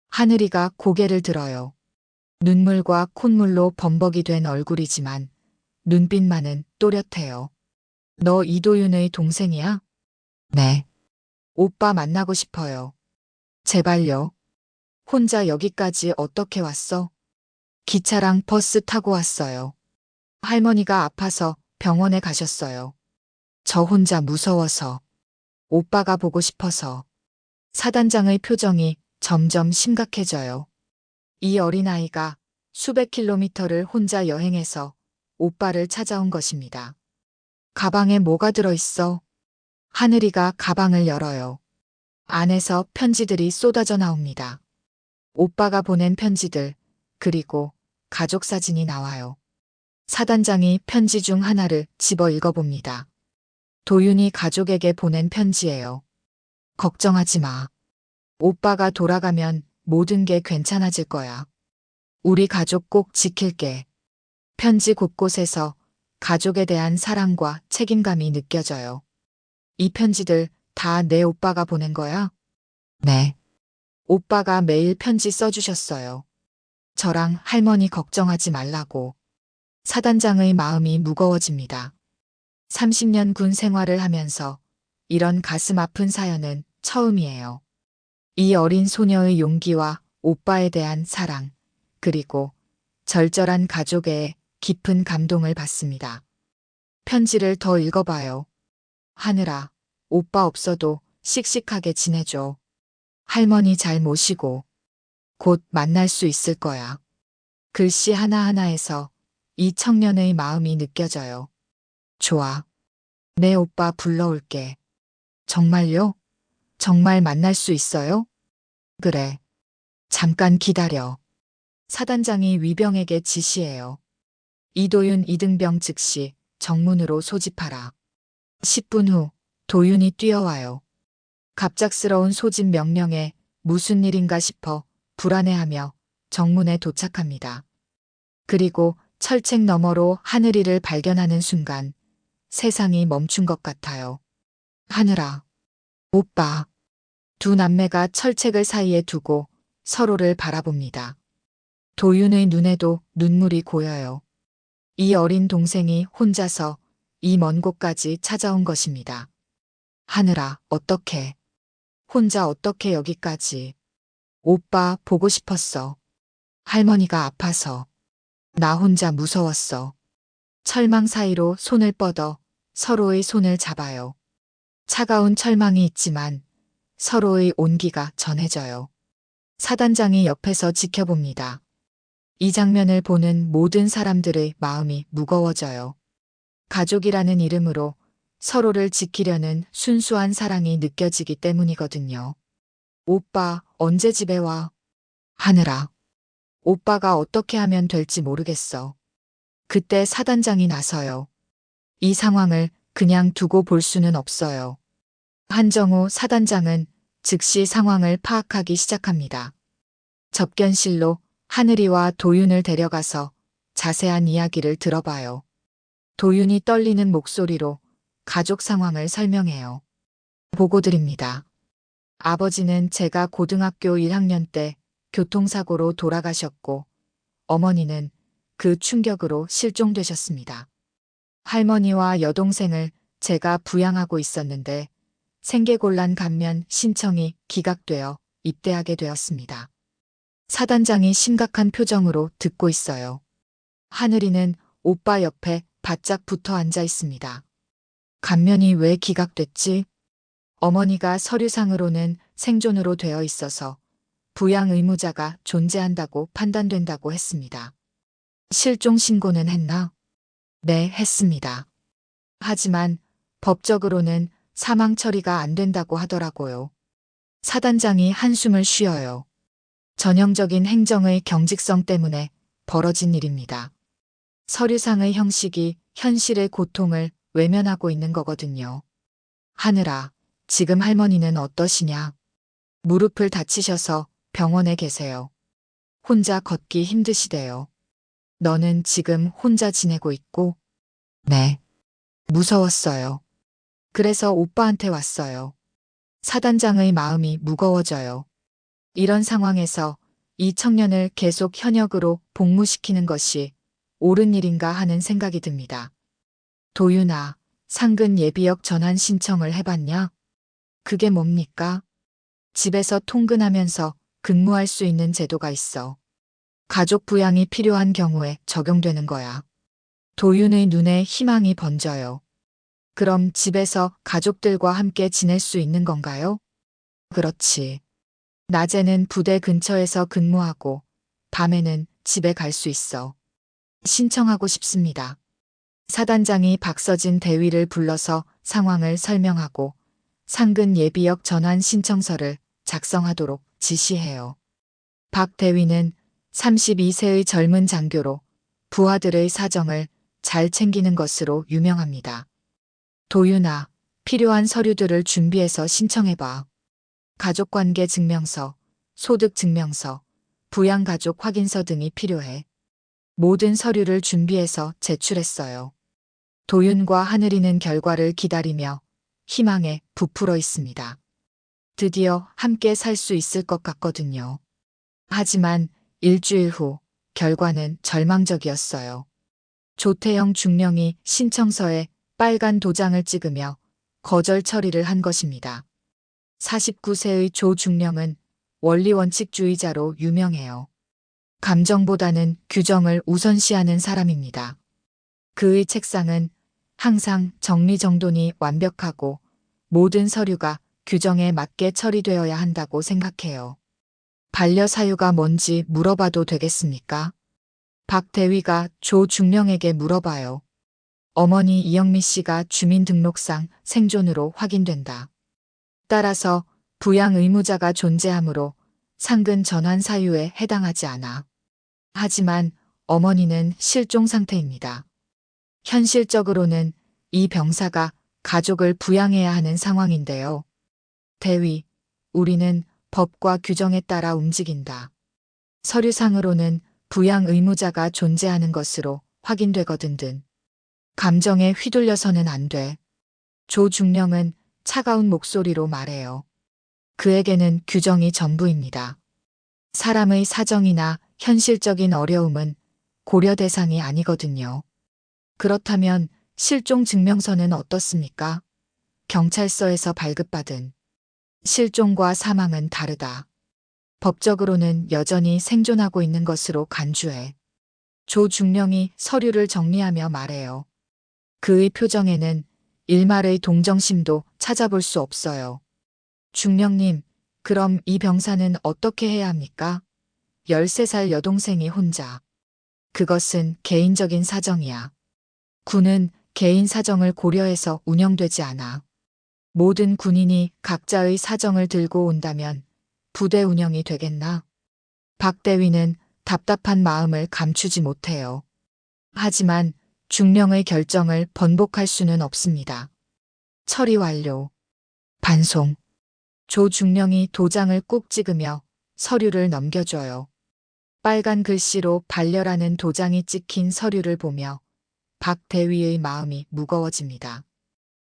하늘이가 고개를 들어요. 눈물과 콧물로 범벅이 된 얼굴이지만 눈빛만은 또렷해요. 너 이도윤의 동생이야? 네. 오빠 만나고 싶어요. 제발요. 혼자 여기까지 어떻게 왔어? 기차랑 버스 타고 왔어요. 할머니가 아파서 병원에 가셨어요. 저 혼자 무서워서. 오빠가 보고 싶어서. 사단장의 표정이 점점 심각해져요. 이 어린아이가 수백 킬로미터를 혼자 여행해서 오빠를 찾아온 것입니다. 가방에 뭐가 들어있어? 하늘이가 가방을 열어요. 안에서 편지들이 쏟아져 나옵니다. 오빠가 보낸 편지들, 그리고 가족 사진이 나와요. 사단장이 편지 중 하나를 집어 읽어봅니다. 도윤이 가족에게 보낸 편지예요. 걱정하지 마. 오빠가 돌아가면 모든 게 괜찮아질 거야. 우리 가족 꼭 지킬게. 편지 곳곳에서 가족에 대한 사랑과 책임감이 느껴져요. 이 편지들 다 내 오빠가 보낸 거야? 네. 오빠가 매일 편지 써주셨어요. 저랑 할머니 걱정하지 말라고. 사단장의 마음이 무거워집니다. 30년 군 생활을 하면서 이런 가슴 아픈 사연은 처음이에요. 이 어린 소녀의 용기와 오빠에 대한 사랑, 그리고 절절한 가족의 깊은 감동을 받습니다. 편지를 더 읽어봐요. 하늘아, 오빠 없어도 씩씩하게 지내줘. 할머니 잘 모시고 곧 만날 수 있을 거야. 글씨 하나하나에서 이 청년의 마음이 느껴져요. 좋아. 내 오빠 불러올게. 정말요? 정말 만날 수 있어요? 그래. 잠깐 기다려. 사단장이 위병에게 지시해요. 이도윤 이등병 즉시 정문으로 소집하라. 10분 후 도윤이 뛰어와요. 갑작스러운 소집 명령에 무슨 일인가 싶어 불안해하며 정문에 도착합니다. 그리고 철책 너머로 하늘이를 발견하는 순간 세상이 멈춘 것 같아요. 하늘아, 오빠. 두 남매가 철책을 사이에 두고 서로를 바라봅니다. 도윤의 눈에도 눈물이 고여요. 이 어린 동생이 혼자서 이 먼 곳까지 찾아온 것입니다. 하늘아, 어떻게? 혼자 어떻게 여기까지? 오빠 보고 싶었어. 할머니가 아파서. 나 혼자 무서웠어. 철망 사이로 손을 뻗어 서로의 손을 잡아요. 차가운 철망이 있지만 서로의 온기가 전해져요. 사단장이 옆에서 지켜봅니다. 이 장면을 보는 모든 사람들의 마음이 무거워져요. 가족이라는 이름으로 서로를 지키려는 순수한 사랑이 느껴지기 때문이거든요. 오빠, 언제 집에 와? 하늘아. 오빠가 어떻게 하면 될지 모르겠어. 그때 사단장이 나서요. 이 상황을 그냥 두고 볼 수는 없어요. 한정우 사단장은 즉시 상황을 파악하기 시작합니다. 접견실로 하늘이와 도윤을 데려가서 자세한 이야기를 들어봐요. 도윤이 떨리는 목소리로 가족 상황을 설명해요. 보고드립니다. 아버지는 제가 고등학교 1학년 때 교통사고로 돌아가셨고, 어머니는 그 충격으로 실종되셨습니다. 할머니와 여동생을 제가 부양하고 있었는데 생계곤란 감면 신청이 기각되어 입대하게 되었습니다. 사단장이 심각한 표정으로 듣고 있어요. 하늘이는 오빠 옆에 바짝 붙어 앉아 있습니다. 감면이 왜 기각됐지? 어머니가 서류상으로는 생존으로 되어 있어서 부양 의무자가 존재한다고 판단된다고 했습니다. 실종 신고는 했나? 네, 했습니다. 하지만 법적으로는 사망 처리가 안 된다고 하더라고요. 사단장이 한숨을 쉬어요. 전형적인 행정의 경직성 때문에 벌어진 일입니다. 서류상의 형식이 현실의 고통을 외면하고 있는 거거든요. 하늘아, 지금 할머니는 어떠시냐? 무릎을 다치셔서 병원에 계세요. 혼자 걷기 힘드시대요. 너는 지금 혼자 지내고 있고? 네. 무서웠어요. 그래서 오빠한테 왔어요. 사단장의 마음이 무거워져요. 이런 상황에서 이 청년을 계속 현역으로 복무시키는 것이 옳은 일인가 하는 생각이 듭니다. 도윤아, 상근 예비역 전환 신청을 해봤냐? 그게 뭡니까? 집에서 통근하면서 근무할 수 있는 제도가 있어. 가족 부양이 필요한 경우에 적용되는 거야. 도윤의 눈에 희망이 번져요. 그럼 집에서 가족들과 함께 지낼 수 있는 건가요? 그렇지. 낮에는 부대 근처에서 근무하고 밤에는 집에 갈 수 있어. 신청하고 싶습니다. 사단장이 박서진 대위를 불러서 상황을 설명하고 상근 예비역 전환 신청서를 작성하도록 지시해요. 박 대위는 32세의 젊은 장교로 부하들의 사정을 잘 챙기는 것으로 유명합니다. 도윤아, 필요한 서류들을 준비해서 신청해봐. 가족관계 증명서, 소득 증명서, 부양가족 확인서 등이 필요해. 모든 서류를 준비해서 제출했어요. 도윤과 하늘이는 결과를 기다리며 희망에 부풀어 있습니다. 드디어 함께 살 수 있을 것 같거든요. 하지만 일주일 후 결과는 절망적이었어요. 조태영 중령이 신청서에 빨간 도장을 찍으며 거절 처리를 한 것입니다. 49세의 조 중령은 원리원칙주의자로 유명해요. 감정보다는 규정을 우선시하는 사람입니다. 그의 책상은 항상 정리정돈이 완벽하고 모든 서류가 규정에 맞게 처리되어야 한다고 생각해요. 반려사유가 뭔지 물어봐도 되겠습니까? 박 대위가 조 중령에게 물어봐요. 어머니 이영미 씨가 주민등록상 생존으로 확인된다. 따라서 부양 의무자가 존재하므로 상근 전환 사유에 해당하지 않아. 하지만 어머니는 실종 상태입니다. 현실적으로는 이 병사가 가족을 부양해야 하는 상황인데요. 대위, 우리는 법과 규정에 따라 움직인다. 서류상으로는 부양 의무자가 존재하는 것으로 확인되거든 든. 감정에 휘둘려서는 안 돼. 조 중령은 차가운 목소리로 말해요. 그에게는 규정이 전부입니다. 사람의 사정이나 현실적인 어려움은 고려 대상이 아니거든요. 그렇다면 실종 증명서는 어떻습니까? 경찰서에서 발급받은 실종과 사망은 다르다. 법적으로는 여전히 생존하고 있는 것으로 간주해. 조 중령이 서류를 정리하며 말해요. 그의 표정에는 일말의 동정심도 찾아볼 수 없어요. 중령님, 그럼 이 병사는 어떻게 해야 합니까? 13살 여동생이 혼자. 그것은 개인적인 사정이야. 군은 개인 사정을 고려해서 운영되지 않아. 모든 군인이 각자의 사정을 들고 온다면 부대 운영이 되겠나? 박 대위는 답답한 마음을 감추지 못해요. 하지만 중령의 결정을 번복할 수는 없습니다. 처리 완료. 반송. 조 중령이 도장을 꾹 찍으며 서류를 넘겨줘요. 빨간 글씨로 반려라는 도장이 찍힌 서류를 보며 박 대위의 마음이 무거워집니다.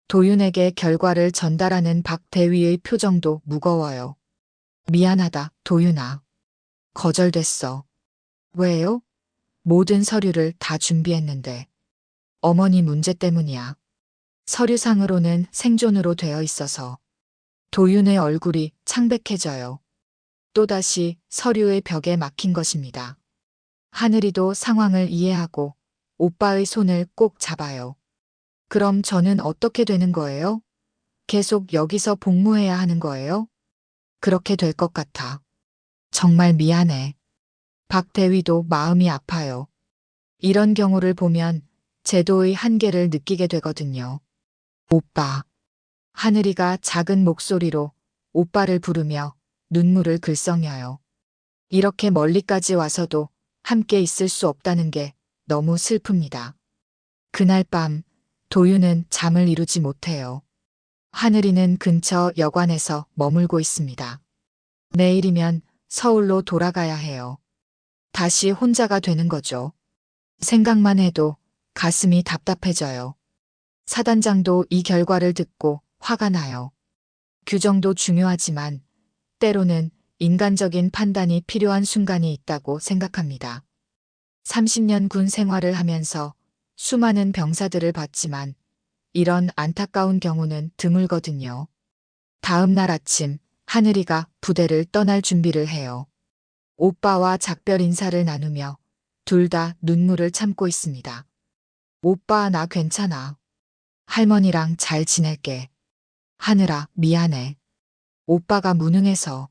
도윤에게 결과를 전달하는 박 대위의 표정도 무거워요. 미안하다, 도윤아. 거절됐어. 왜요? 모든 서류를 다 준비했는데. 어머니 문제 때문이야. 서류상으로는 생존으로 되어 있어서. 도윤의 얼굴이 창백해져요. 또다시 서류의 벽에 막힌 것입니다. 하늘이도 상황을 이해하고 오빠의 손을 꼭 잡아요. 그럼 저는 어떻게 되는 거예요? 계속 여기서 복무해야 하는 거예요? 그렇게 될 것 같아. 정말 미안해. 박 대위도 마음이 아파요. 이런 경우를 보면 제도의 한계를 느끼게 되거든요. 오빠. 하늘이가 작은 목소리로 오빠를 부르며 눈물을 글썽여요. 이렇게 멀리까지 와서도 함께 있을 수 없다는 게 너무 슬픕니다. 그날 밤 도윤은 잠을 이루지 못해요. 하늘이는 근처 여관에서 머물고 있습니다. 내일이면 서울로 돌아가야 해요. 다시 혼자가 되는 거죠. 생각만 해도 가슴이 답답해져요. 사단장도 이 결과를 듣고 화가 나요. 규정도 중요하지만 때로는 인간적인 판단이 필요한 순간이 있다고 생각합니다. 30년 군 생활을 하면서 수많은 병사들을 봤지만 이런 안타까운 경우는 드물거든요. 다음 날 아침 하늘이가 부대를 떠날 준비를 해요. 오빠와 작별 인사를 나누며 둘 다 눈물을 참고 있습니다. 오빠, 나 괜찮아. 할머니랑 잘 지낼게. 하늘아, 미안해. 오빠가 무능해서.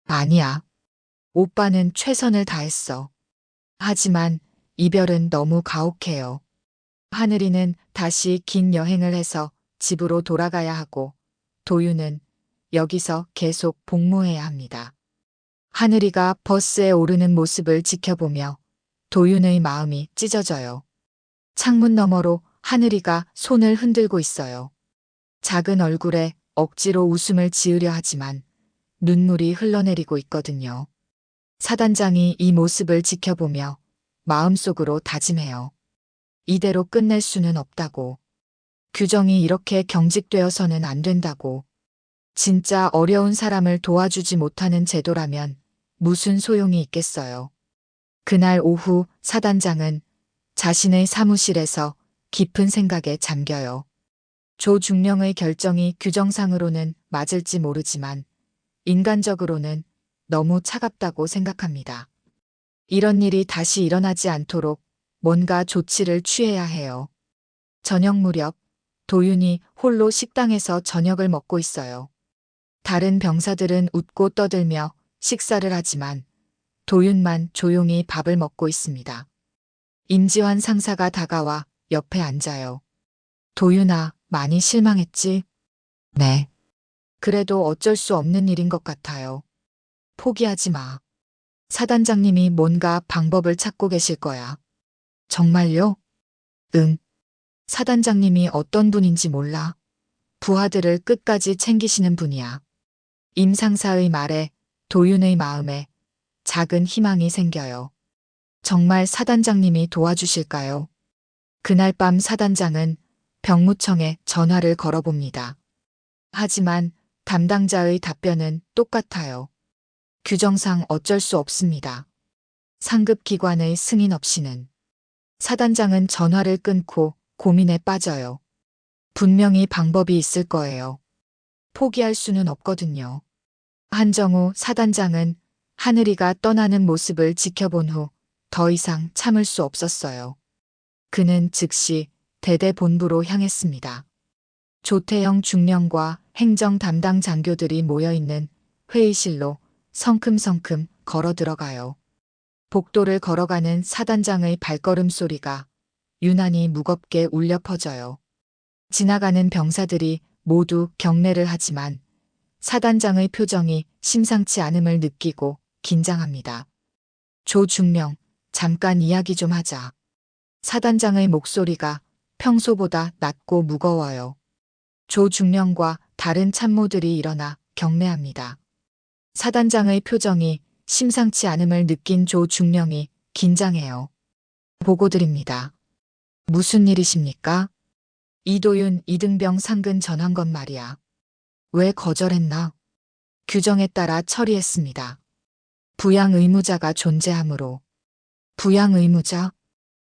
아니야. 오빠는 최선을 다했어. 하지만 이별은 너무 가혹해요. 하늘이는 다시 긴 여행을 해서 집으로 돌아가야 하고 도윤은 여기서 계속 복무해야 합니다. 하늘이가 버스에 오르는 모습을 지켜보며 도윤의 마음이 찢어져요. 창문 너머로 하늘이가 손을 흔들고 있어요. 작은 얼굴에 억지로 웃음을 지으려 하지만 눈물이 흘러내리고 있거든요. 사단장이 이 모습을 지켜보며 마음속으로 다짐해요. 이대로 끝낼 수는 없다고. 규정이 이렇게 경직되어서는 안 된다고. 진짜 어려운 사람을 도와주지 못하는 제도라면 무슨 소용이 있겠어요. 그날 오후 사단장은 자신의 사무실에서 깊은 생각에 잠겨요. 조중령의 결정이 규정상으로는 맞을지 모르지만 인간적으로는 너무 차갑다고 생각합니다. 이런 일이 다시 일어나지 않도록 뭔가 조치를 취해야 해요. 저녁 무렵 도윤이 홀로 식당에서 저녁을 먹고 있어요. 다른 병사들은 웃고 떠들며 식사를 하지만 도윤만 조용히 밥을 먹고 있습니다. 임지환 상사가 다가와 옆에 앉아요. 도윤아, 많이 실망했지? 네. 그래도 어쩔 수 없는 일인 것 같아요. 포기하지 마. 사단장님이 뭔가 방법을 찾고 계실 거야. 정말요? 응. 사단장님이 어떤 분인지 몰라. 부하들을 끝까지 챙기시는 분이야. 임 상사의 말에 도윤의 마음에 작은 희망이 생겨요. 정말 사단장님이 도와주실까요? 그날 밤 사단장은 병무청에 전화를 걸어봅니다. 하지만 담당자의 답변은 똑같아요. 규정상 어쩔 수 없습니다. 상급 기관의 승인 없이는. 사단장은 전화를 끊고 고민에 빠져요. 분명히 방법이 있을 거예요. 포기할 수는 없거든요. 한정우 사단장은 하늘이가 떠나는 모습을 지켜본 후 더 이상 참을 수 없었어요. 그는 즉시 대대본부로 향했습니다. 조태영 중령과 행정 담당 장교들이 모여있는 회의실로 성큼성큼 걸어 들어가요. 복도를 걸어가는 사단장의 발걸음 소리가 유난히 무겁게 울려 퍼져요. 지나가는 병사들이 모두 경례를 하지만 사단장의 표정이 심상치 않음을 느끼고 긴장합니다. 조중령, 잠깐 이야기 좀 하자. 사단장의 목소리가 평소보다 낮고 무거워요. 조중령과 다른 참모들이 일어나 경례합니다. 사단장의 표정이 심상치 않음을 느낀 조중령이 긴장해요. 보고드립니다. 무슨 일이십니까? 이도윤 이등병 상근 전한 건 말이야. 왜 거절했나? 규정에 따라 처리했습니다. 부양 의무자가 존재하므로. 부양 의무자?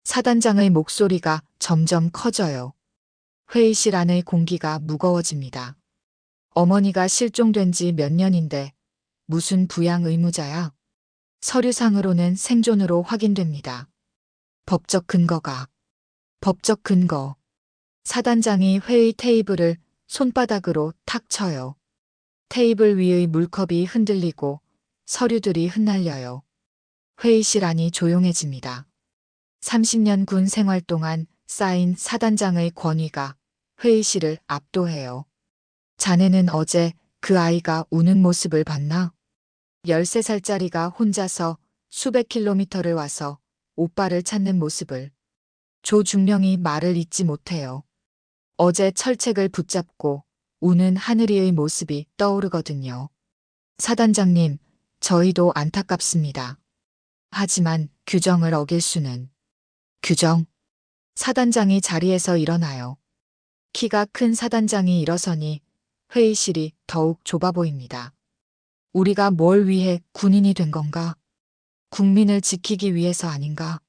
사단장의 목소리가 점점 커져요. 회의실 안의 공기가 무거워집니다. 어머니가 실종된 지 몇 년인데 무슨 부양 의무자야? 서류상으로는 생존으로 확인됩니다. 법적 근거가. 법적 근거. 사단장이 회의 테이블을 손바닥으로 탁 쳐요. 테이블 위의 물컵이 흔들리고 서류들이 흩날려요. 회의실 안이 조용해집니다. 30년 군 생활 동안 쌓인 사단장의 권위가 회의실을 압도해요. 자네는 어제 그 아이가 우는 모습을 봤나? 13살짜리가 혼자서 수백 킬로미터를 와서 오빠를 찾는 모습을. 조중령이 말을 잇지 못해요. 어제 철책을 붙잡고 우는 하늘이의 모습이 떠오르거든요. 사단장님, 저희도 안타깝습니다. 하지만 규정을 어길 수는. 규정. 사단장이 자리에서 일어나요. 키가 큰 사단장이 일어서니 회의실이 더욱 좁아 보입니다. 우리가 뭘 위해 군인이 된 건가? 국민을 지키기 위해서 아닌가?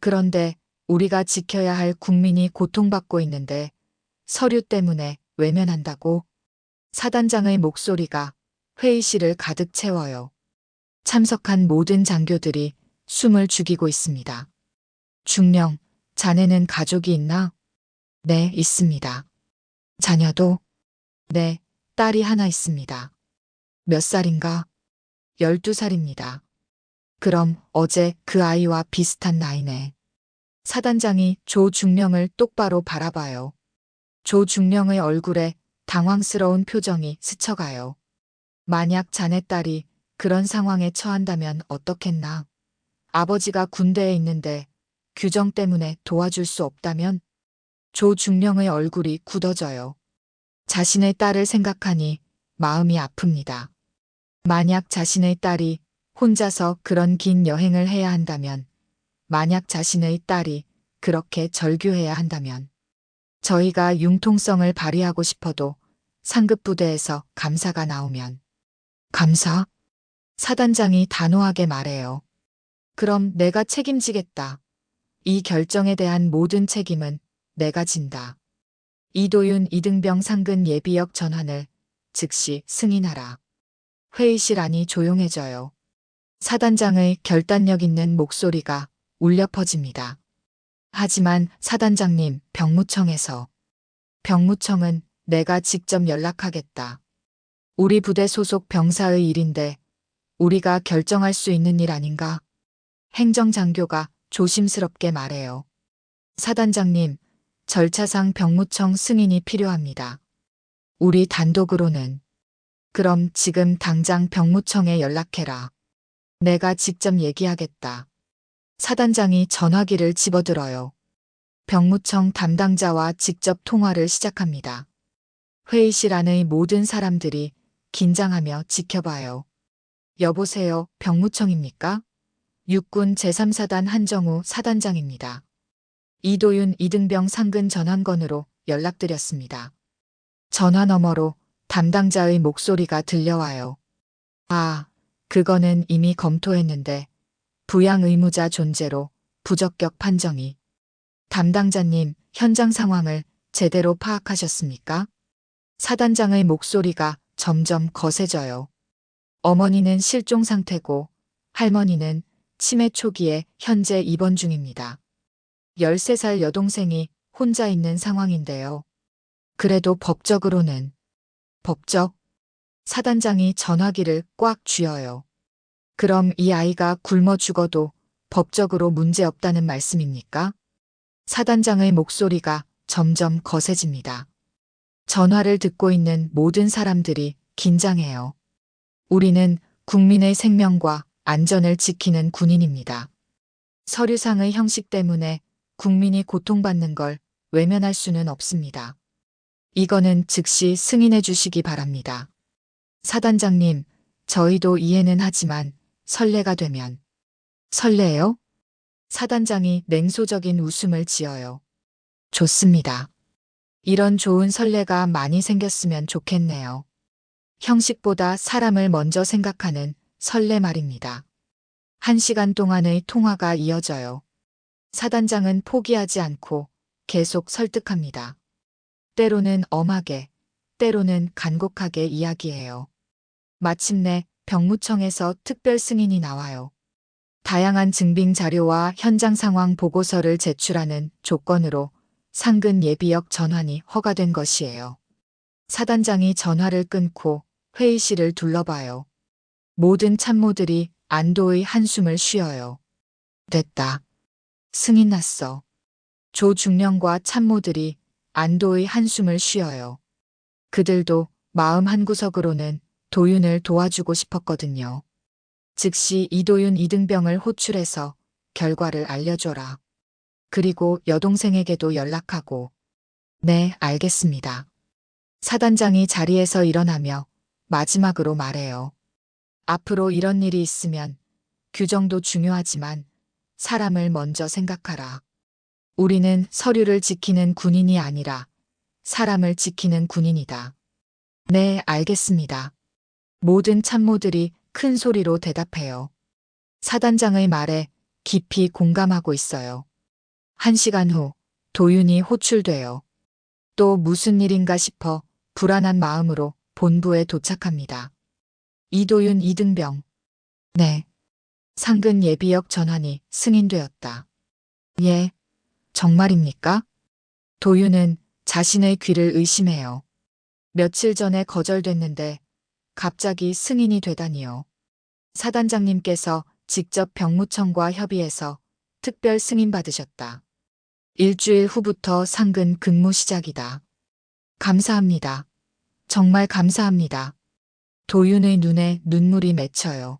그런데 우리가 지켜야 할 국민이 고통받고 있는데 서류 때문에 외면한다고? 사단장의 목소리가 회의실을 가득 채워요. 참석한 모든 장교들이 숨을 죽이고 있습니다. 중령, 자네는 가족이 있나? 네, 있습니다. 자녀도? 네, 딸이 하나 있습니다. 몇 살인가? 12살입니다. 그럼 어제 그 아이와 비슷한 나이네. 사단장이 조중령을 똑바로 바라봐요. 조중령의 얼굴에 당황스러운 표정이 스쳐가요. 만약 자네 딸이 그런 상황에 처한다면 어떻겠나? 아버지가 군대에 있는데 규정 때문에 도와줄 수 없다면? 조중령의 얼굴이 굳어져요. 자신의 딸을 생각하니 마음이 아픕니다. 만약 자신의 딸이 혼자서 그런 긴 여행을 해야 한다면, 만약 자신의 딸이 그렇게 절규해야 한다면, 저희가 융통성을 발휘하고 싶어도 상급 부대에서 감사가 나오면. 감사? 사단장이 단호하게 말해요. 그럼 내가 책임지겠다. 이 결정에 대한 모든 책임은 내가 진다. 이도윤 이등병 상근 예비역 전환을 즉시 승인하라. 회의실 안이 조용해져요. 사단장의 결단력 있는 목소리가 울려 퍼집니다. 하지만 사단장님, 병무청에서. 병무청은 내가 직접 연락하겠다. 우리 부대 소속 병사의 일인데 우리가 결정할 수 있는 일 아닌가? 행정장교가 조심스럽게 말해요. 사단장님, 절차상 병무청 승인이 필요합니다. 우리 단독으로는. 그럼 지금 당장 병무청에 연락해라. 내가 직접 얘기하겠다. 사단장이 전화기를 집어들어요. 병무청 담당자와 직접 통화를 시작합니다. 회의실 안의 모든 사람들이 긴장하며 지켜봐요. 여보세요, 병무청입니까? 육군 제3사단 한정우 사단장입니다. 이도윤 이등병 상근 전환건으로 연락드렸습니다. 전화 너머로 담당자의 목소리가 들려와요. 아, 그거는 이미 검토했는데 부양 의무자 존재로 부적격 판정이. 담당자님, 현장 상황을 제대로 파악하셨습니까? 사단장의 목소리가 점점 거세져요. 어머니는 실종 상태고 할머니는 치매 초기에 현재 입원 중입니다. 13살 여동생이 혼자 있는 상황인데요. 그래도 법적으로는. 법적? 사단장이 전화기를 꽉 쥐어요. 그럼 이 아이가 굶어 죽어도 법적으로 문제 없다는 말씀입니까? 사단장의 목소리가 점점 거세집니다. 전화를 듣고 있는 모든 사람들이 긴장해요. 우리는 국민의 생명과 안전을 지키는 군인입니다. 서류상의 형식 때문에 국민이 고통받는 걸 외면할 수는 없습니다. 이거는 즉시 승인해 주시기 바랍니다. 사단장님, 저희도 이해는 하지만 선례가 되면. 선례요? 사단장이 냉소적인 웃음을 지어요. 좋습니다. 이런 좋은 선례가 많이 생겼으면 좋겠네요. 형식보다 사람을 먼저 생각하는 선례 말입니다. 1시간 동안의 통화가 이어져요. 사단장은 포기하지 않고 계속 설득합니다. 때로는 엄하게, 때로는 간곡하게 이야기해요. 마침내 병무청에서 특별 승인이 나와요. 다양한 증빙 자료와 현장 상황 보고서를 제출하는 조건으로 상근 예비역 전환이 허가된 것이에요. 사단장이 전화를 끊고 회의실을 둘러봐요. 모든 참모들이 안도의 한숨을 쉬어요. 됐다. 승인 났어. 조중령과 참모들이 안도의 한숨을 쉬어요. 그들도 마음 한구석으로는 도윤을 도와주고 싶었거든요. 즉시 이도윤 이등병을 호출해서 결과를 알려줘라. 그리고 여동생에게도 연락하고. 네, 알겠습니다. 사단장이 자리에서 일어나며 마지막으로 말해요. 앞으로 이런 일이 있으면 규정도 중요하지만 사람을 먼저 생각하라. 우리는 서류를 지키는 군인이 아니라 사람을 지키는 군인이다. 네, 알겠습니다. 모든 참모들이 큰 소리로 대답해요. 사단장의 말에 깊이 공감하고 있어요. 1시간 후 도윤이 호출돼요. 또 무슨 일인가 싶어 불안한 마음으로 본부에 도착합니다. 이도윤 이등병. 네. 상근 예비역 전환이 승인되었다. 예. 정말입니까? 도윤은 자신의 귀를 의심해요. 며칠 전에 거절됐는데 갑자기 승인이 되다니요. 사단장님께서 직접 병무청과 협의해서 특별 승인 받으셨다. 일주일 후부터 상근 근무 시작이다. 감사합니다. 정말 감사합니다. 도윤의 눈에 눈물이 맺혀요.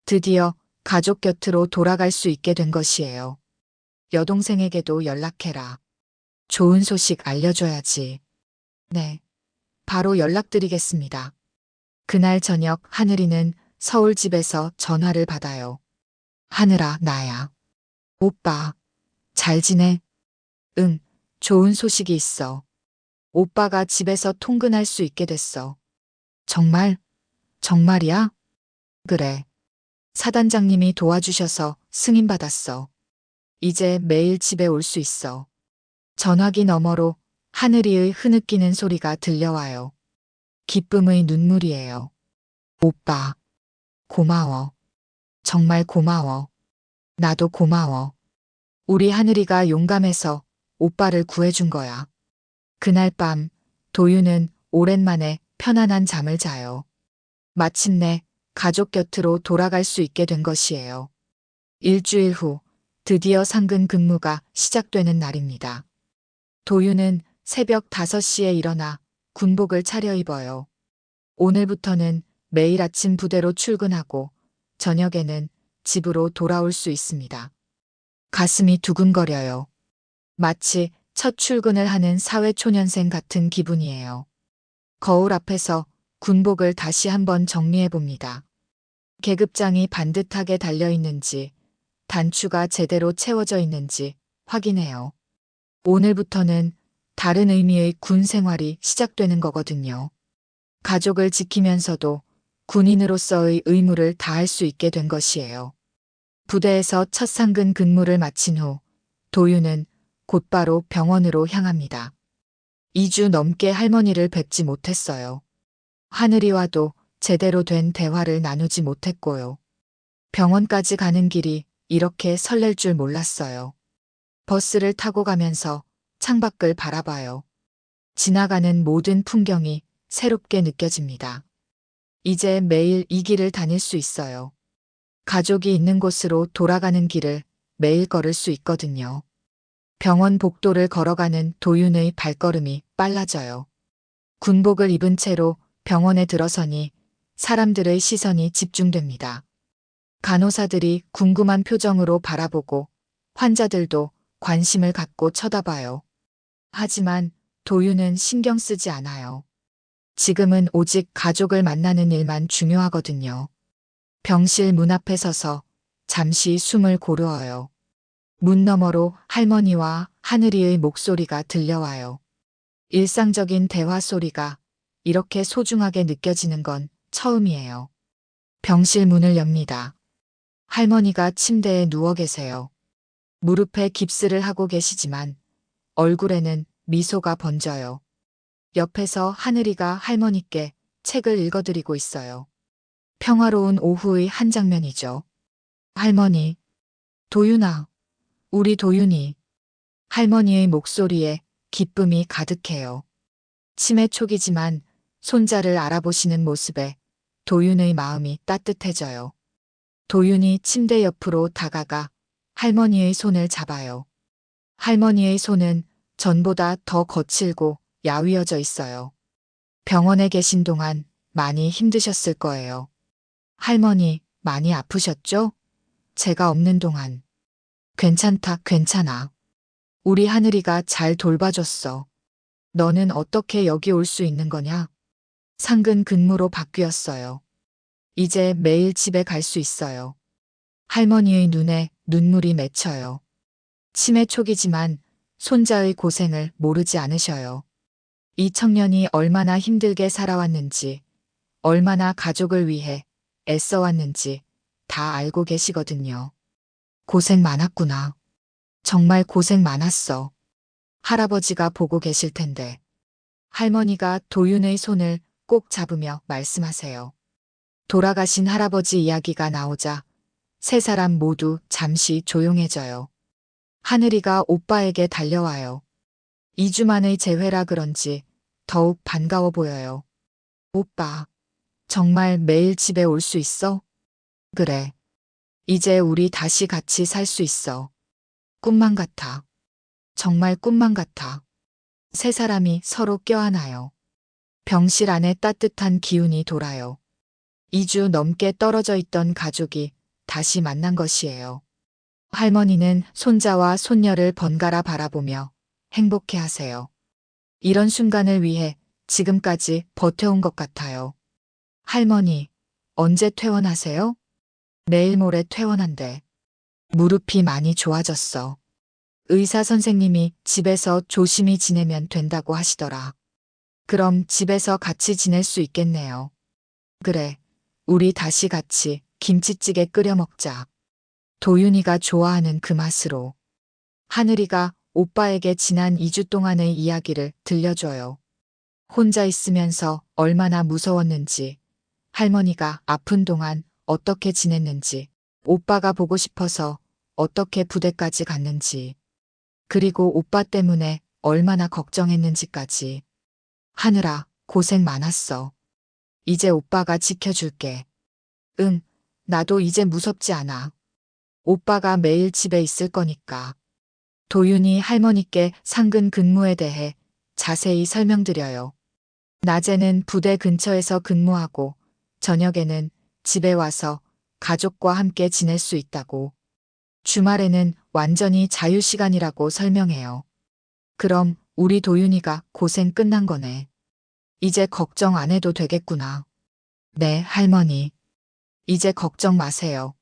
드디어 가족 곁으로 돌아갈 수 있게 된 것이에요. 여동생에게도 연락해라. 좋은 소식 알려줘야지. 네. 바로 연락드리겠습니다. 그날 저녁 하늘이는 서울 집에서 전화를 받아요. 하늘아, 나야. 오빠, 잘 지내? 응, 좋은 소식이 있어. 오빠가 집에서 통근할 수 있게 됐어. 정말? 정말이야? 그래. 사단장님이 도와주셔서 승인받았어. 이제 매일 집에 올 수 있어. 전화기 너머로 하늘이의 흐느끼는 소리가 들려와요. 기쁨의 눈물이에요. 오빠, 고마워. 정말 고마워. 나도 고마워. 우리 하늘이가 용감해서 오빠를 구해준 거야. 그날 밤 도윤은 오랜만에 편안한 잠을 자요. 마침내 가족 곁으로 돌아갈 수 있게 된 것이에요. 일주일 후 드디어 상근 근무가 시작되는 날입니다. 도윤은 새벽 5시에 일어나 군복을 차려입어요. 오늘부터는 매일 아침 부대로 출근하고 저녁에는 집으로 돌아올 수 있습니다. 가슴이 두근거려요. 마치 첫 출근을 하는 사회초년생 같은 기분이에요. 거울 앞에서 군복을 다시 한번 정리해 봅니다. 계급장이 반듯하게 달려 있는지, 단추가 제대로 채워져 있는지 확인해요. 오늘부터는 다른 의미의 군 생활이 시작되는 거거든요. 가족을 지키면서도 군인으로서의 의무를 다할 수 있게 된 것이에요. 부대에서 첫 상근 근무를 마친 후 도윤은 곧바로 병원으로 향합니다. 2주 넘게 할머니를 뵙지 못했어요. 하늘이와도 제대로 된 대화를 나누지 못했고요. 병원까지 가는 길이 이렇게 설렐 줄 몰랐어요. 버스를 타고 가면서 창밖을 바라봐요. 지나가는 모든 풍경이 새롭게 느껴집니다. 이제 매일 이 길을 다닐 수 있어요. 가족이 있는 곳으로 돌아가는 길을 매일 걸을 수 있거든요. 병원 복도를 걸어가는 도윤의 발걸음이 빨라져요. 군복을 입은 채로 병원에 들어서니 사람들의 시선이 집중됩니다. 간호사들이 궁금한 표정으로 바라보고 환자들도 관심을 갖고 쳐다봐요. 하지만 도윤은 신경 쓰지 않아요. 지금은 오직 가족을 만나는 일만 중요하거든요. 병실 문 앞에 서서 잠시 숨을 고르어요. 문 너머로 할머니와 하늘이의 목소리가 들려와요. 일상적인 대화 소리가 이렇게 소중하게 느껴지는 건 처음이에요. 병실 문을 엽니다. 할머니가 침대에 누워 계세요. 무릎에 깁스를 하고 계시지만 얼굴에는 미소가 번져요. 옆에서 하늘이가 할머니께 책을 읽어드리고 있어요. 평화로운 오후의 한 장면이죠. 할머니, 도윤아, 우리 도윤이. 할머니의 목소리에 기쁨이 가득해요. 치매 초기지만 손자를 알아보시는 모습에 도윤의 마음이 따뜻해져요. 도윤이 침대 옆으로 다가가 할머니의 손을 잡아요. 할머니의 손은 전보다 더 거칠고 야위어져 있어요. 병원에 계신 동안 많이 힘드셨을 거예요. 할머니, 많이 아프셨죠? 제가 없는 동안. 괜찮다, 괜찮아. 우리 하늘이가 잘 돌봐줬어. 너는 어떻게 여기 올 수 있는 거냐? 상근 근무로 바뀌었어요. 이제 매일 집에 갈 수 있어요. 할머니의 눈에 눈물이 맺혀요. 치매 초기지만 손자의 고생을 모르지 않으셔요. 이 청년이 얼마나 힘들게 살아왔는지, 얼마나 가족을 위해 애써왔는지 다 알고 계시거든요. 고생 많았구나. 정말 고생 많았어. 할아버지가 보고 계실 텐데. 할머니가 도윤의 손을 꼭 잡으며 말씀하세요. 돌아가신 할아버지 이야기가 나오자 세 사람 모두 잠시 조용해져요. 하늘이가 오빠에게 달려와요. 2주 만의 재회라 그런지 더욱 반가워 보여요. 오빠, 정말 매일 집에 올 수 있어? 그래. 이제 우리 다시 같이 살 수 있어. 꿈만 같아. 정말 꿈만 같아. 세 사람이 서로 껴안아요. 병실 안에 따뜻한 기운이 돌아요. 2주 넘게 떨어져 있던 가족이 다시 만난 것이에요. 할머니는 손자와 손녀를 번갈아 바라보며 행복해 하세요. 이런 순간을 위해 지금까지 버텨온 것 같아요. 할머니, 언제 퇴원하세요? 내일 모레 퇴원한대. 무릎이 많이 좋아졌어. 의사 선생님이 집에서 조심히 지내면 된다고 하시더라. 그럼 집에서 같이 지낼 수 있겠네요. 그래, 우리 다시 같이 김치찌개 끓여 먹자. 도윤이가 좋아하는 그 맛으로. 하늘이가 오빠에게 지난 2주 동안의 이야기를 들려줘요. 혼자 있으면서 얼마나 무서웠는지, 할머니가 아픈 동안 어떻게 지냈는지, 오빠가 보고 싶어서 어떻게 부대까지 갔는지, 그리고 오빠 때문에 얼마나 걱정했는지까지. 하늘아, 고생 많았어. 이제 오빠가 지켜줄게. 응, 나도 이제 무섭지 않아. 오빠가 매일 집에 있을 거니까. 도윤이 할머니께 상근 근무에 대해 자세히 설명드려요. 낮에는 부대 근처에서 근무하고 저녁에는 집에 와서 가족과 함께 지낼 수 있다고. 주말에는 완전히 자유시간이라고 설명해요. 그럼 우리 도윤이가 고생 끝난 거네. 이제 걱정 안 해도 되겠구나. 네, 할머니. 이제 걱정 마세요.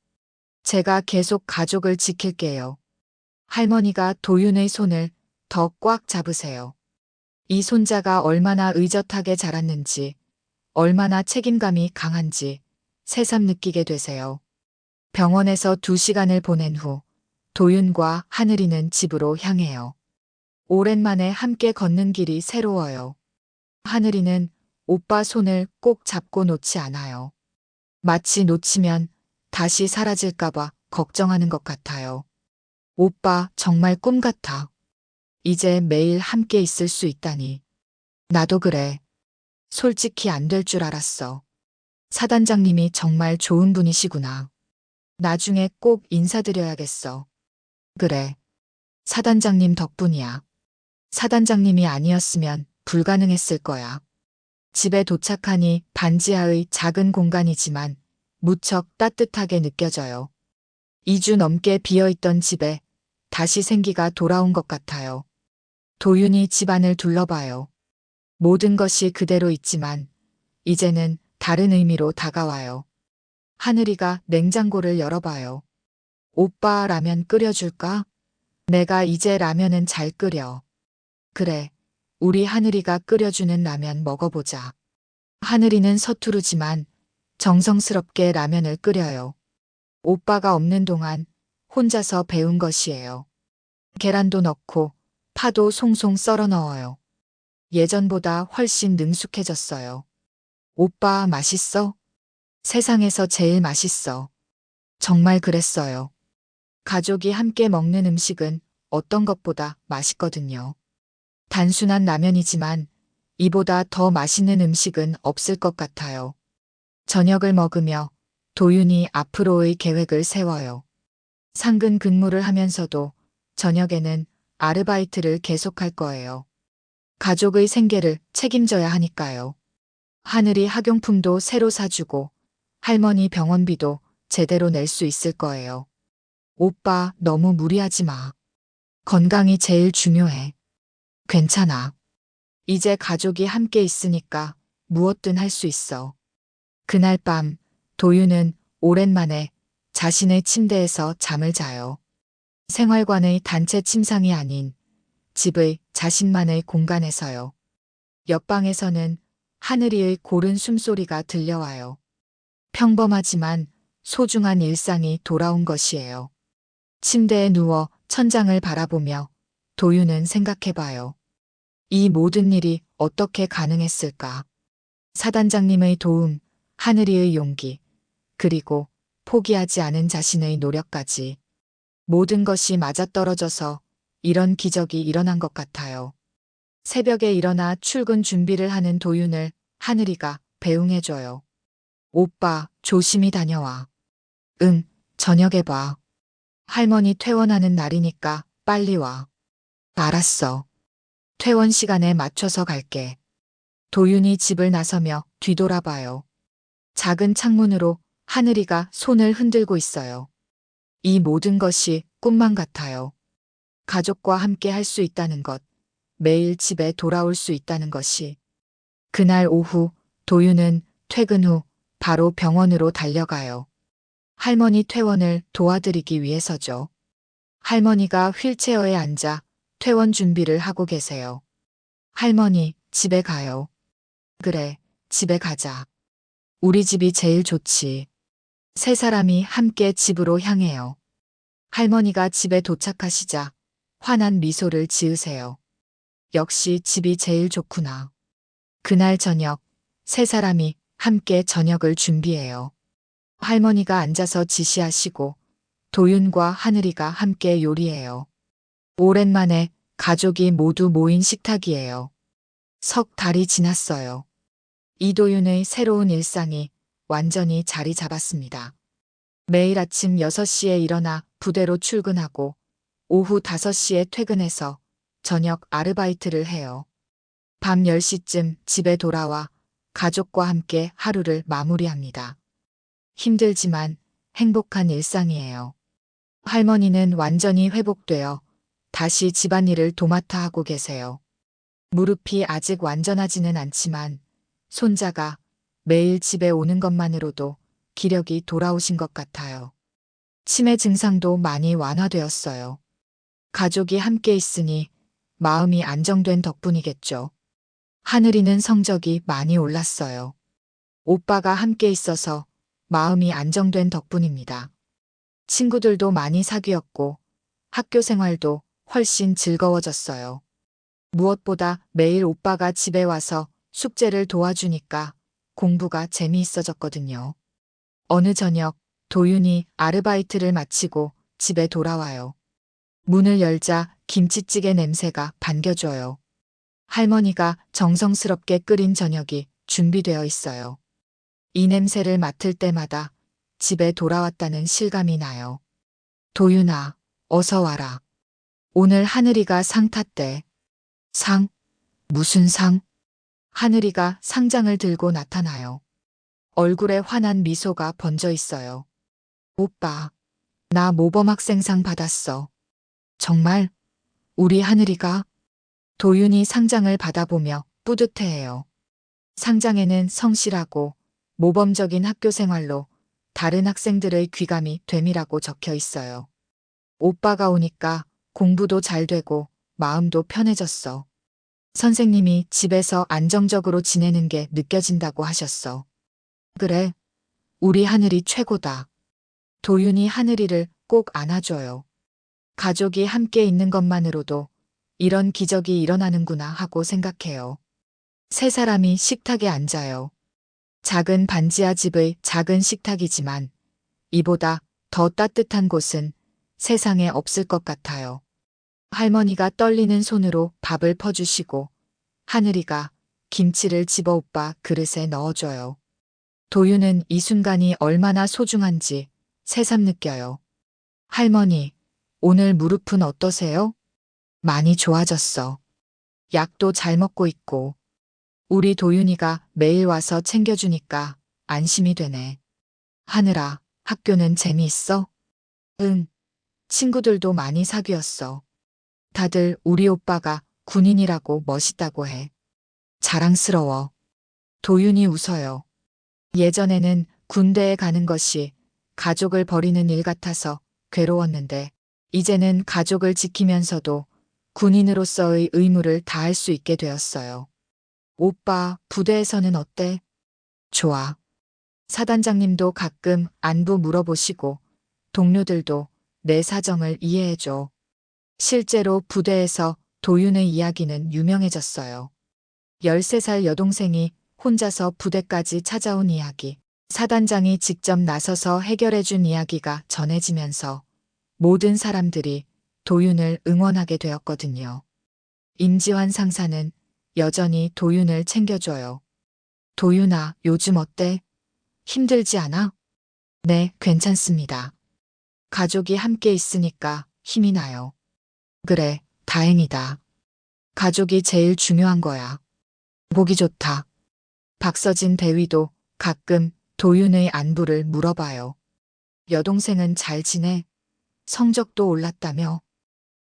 제가 계속 가족을 지킬게요. 할머니가 도윤의 손을 더 꽉 잡으세요. 이 손자가 얼마나 의젓하게 자랐는지, 얼마나 책임감이 강한지 새삼 느끼게 되세요. 병원에서 2시간을 보낸 후 도윤과 하늘이는 집으로 향해요. 오랜만에 함께 걷는 길이 새로워요. 하늘이는 오빠 손을 꼭 잡고 놓지 않아요. 마치 놓치면 다시 사라질까봐 걱정하는 것 같아요. 오빠 정말 꿈 같아. 이제 매일 함께 있을 수 있다니. 나도 그래. 솔직히 안 될 줄 알았어. 사단장님이 정말 좋은 분이시구나. 나중에 꼭 인사드려야겠어. 그래. 사단장님 덕분이야. 사단장님이 아니었으면 불가능했을 거야. 집에 도착하니 반지하의 작은 공간이지만 무척 따뜻하게 느껴져요. 2주 넘게 비어있던 집에 다시 생기가 돌아온 것 같아요. 도윤이 집안을 둘러봐요. 모든 것이 그대로 있지만 이제는 다른 의미로 다가와요. 하늘이가 냉장고를 열어봐요. 오빠 라면 끓여줄까? 내가 이제 라면은 잘 끓여. 그래, 우리 하늘이가 끓여주는 라면 먹어보자. 하늘이는 서투르지만 정성스럽게 라면을 끓여요. 오빠가 없는 동안 혼자서 배운 것이에요. 계란도 넣고 파도 송송 썰어 넣어요. 예전보다 훨씬 능숙해졌어요. 오빠 맛있어? 세상에서 제일 맛있어. 정말 그랬어요. 가족이 함께 먹는 음식은 어떤 것보다 맛있거든요. 단순한 라면이지만 이보다 더 맛있는 음식은 없을 것 같아요. 저녁을 먹으며 도윤이 앞으로의 계획을 세워요. 상근 근무를 하면서도 저녁에는 아르바이트를 계속할 거예요. 가족의 생계를 책임져야 하니까요. 하늘이 학용품도 새로 사주고 할머니 병원비도 제대로 낼 수 있을 거예요. 오빠 너무 무리하지 마. 건강이 제일 중요해. 괜찮아. 이제 가족이 함께 있으니까 무엇든 할 수 있어. 그날 밤 도윤은 오랜만에 자신의 침대에서 잠을 자요. 생활관의 단체 침상이 아닌 집의 자신만의 공간에서요. 옆방에서는 하늘이의 고른 숨소리가 들려와요. 평범하지만 소중한 일상이 돌아온 것이에요. 침대에 누워 천장을 바라보며 도윤은 생각해봐요. 이 모든 일이 어떻게 가능했을까? 사단장님의 도움, 하늘이의 용기, 그리고 포기하지 않은 자신의 노력까지. 모든 것이 맞아떨어져서 이런 기적이 일어난 것 같아요. 새벽에 일어나 출근 준비를 하는 도윤을 하늘이가 배웅해줘요. 오빠, 조심히 다녀와. 응, 저녁에 봐. 할머니 퇴원하는 날이니까 빨리 와. 알았어. 퇴원 시간에 맞춰서 갈게. 도윤이 집을 나서며 뒤돌아봐요. 작은 창문으로 하늘이가 손을 흔들고 있어요. 이 모든 것이 꿈만 같아요. 가족과 함께 할 수 있다는 것, 매일 집에 돌아올 수 있다는 것이. 그날 오후 도윤은 퇴근 후 바로 병원으로 달려가요. 할머니 퇴원을 도와드리기 위해서죠. 할머니가 휠체어에 앉아 퇴원 준비를 하고 계세요. 할머니, 집에 가요. 그래, 집에 가자. 우리 집이 제일 좋지. 세 사람이 함께 집으로 향해요. 할머니가 집에 도착하시자 환한 미소를 지으세요. 역시 집이 제일 좋구나. 그날 저녁, 세 사람이 함께 저녁을 준비해요. 할머니가 앉아서 지시하시고 도윤과 하늘이가 함께 요리해요. 오랜만에 가족이 모두 모인 식탁이에요. 석 달이 지났어요. 이도윤의 새로운 일상이 완전히 자리 잡았습니다. 매일 아침 6시에 일어나 부대로 출근하고 오후 5시에 퇴근해서 저녁 아르바이트를 해요. 밤 10시쯤 집에 돌아와 가족과 함께 하루를 마무리합니다. 힘들지만 행복한 일상이에요. 할머니는 완전히 회복되어 다시 집안일을 도맡아 하고 계세요. 무릎이 아직 완전하지는 않지만 손자가 매일 집에 오는 것만으로도 기력이 돌아오신 것 같아요. 치매 증상도 많이 완화되었어요. 가족이 함께 있으니 마음이 안정된 덕분이겠죠. 하늘이는 성적이 많이 올랐어요. 오빠가 함께 있어서 마음이 안정된 덕분입니다. 친구들도 많이 사귀었고 학교 생활도 훨씬 즐거워졌어요. 무엇보다 매일 오빠가 집에 와서 숙제를 도와주니까 공부가 재미있어졌거든요. 어느 저녁 도윤이 아르바이트를 마치고 집에 돌아와요. 문을 열자 김치찌개 냄새가 반겨줘요. 할머니가 정성스럽게 끓인 저녁이 준비되어 있어요. 이 냄새를 맡을 때마다 집에 돌아왔다는 실감이 나요. 도윤아, 어서 와라. 오늘 하늘이가 상 탔대. 상? 무슨 상? 하늘이가 상장을 들고 나타나요. 얼굴에 환한 미소가 번져 있어요. 오빠, 나 모범학생상 받았어. 정말? 우리 하늘이가? 도윤이 상장을 받아보며 뿌듯해해요. 상장에는 성실하고 모범적인 학교 생활로 다른 학생들의 귀감이 됨이라고 적혀 있어요. 오빠가 오니까 공부도 잘 되고 마음도 편해졌어. 선생님이 집에서 안정적으로 지내는 게 느껴진다고 하셨어. 그래, 우리 하늘이 최고다. 도윤이 하늘이를 꼭 안아줘요. 가족이 함께 있는 것만으로도 이런 기적이 일어나는구나 하고 생각해요. 세 사람이 식탁에 앉아요. 작은 반지하 집의 작은 식탁이지만 이보다 더 따뜻한 곳은 세상에 없을 것 같아요. 할머니가 떨리는 손으로 밥을 퍼주시고 하늘이가 김치를 집어 오빠 그릇에 넣어줘요. 도윤은 이 순간이 얼마나 소중한지 새삼 느껴요. 할머니, 오늘 무릎은 어떠세요? 많이 좋아졌어. 약도 잘 먹고 있고. 우리 도윤이가 매일 와서 챙겨주니까 안심이 되네. 하늘아, 학교는 재미있어? 응. 친구들도 많이 사귀었어. 다들 우리 오빠가 군인이라고 멋있다고 해. 자랑스러워. 도윤이 웃어요. 예전에는 군대에 가는 것이 가족을 버리는 일 같아서 괴로웠는데 이제는 가족을 지키면서도 군인으로서의 의무를 다할 수 있게 되었어요. 오빠, 부대에서는 어때? 좋아. 사단장님도 가끔 안부 물어보시고 동료들도 내 사정을 이해해줘. 실제로 부대에서 도윤의 이야기는 유명해졌어요. 13살 여동생이 혼자서 부대까지 찾아온 이야기. 사단장이 직접 나서서 해결해준 이야기가 전해지면서 모든 사람들이 도윤을 응원하게 되었거든요. 임지환 상사는 여전히 도윤을 챙겨줘요. 도윤아, 요즘 어때? 힘들지 않아? 네, 괜찮습니다. 가족이 함께 있으니까 힘이 나요. 그래, 다행이다. 가족이 제일 중요한 거야. 보기 좋다. 박서진 대위도 가끔 도윤의 안부를 물어봐요. 여동생은 잘 지내? 성적도 올랐다며?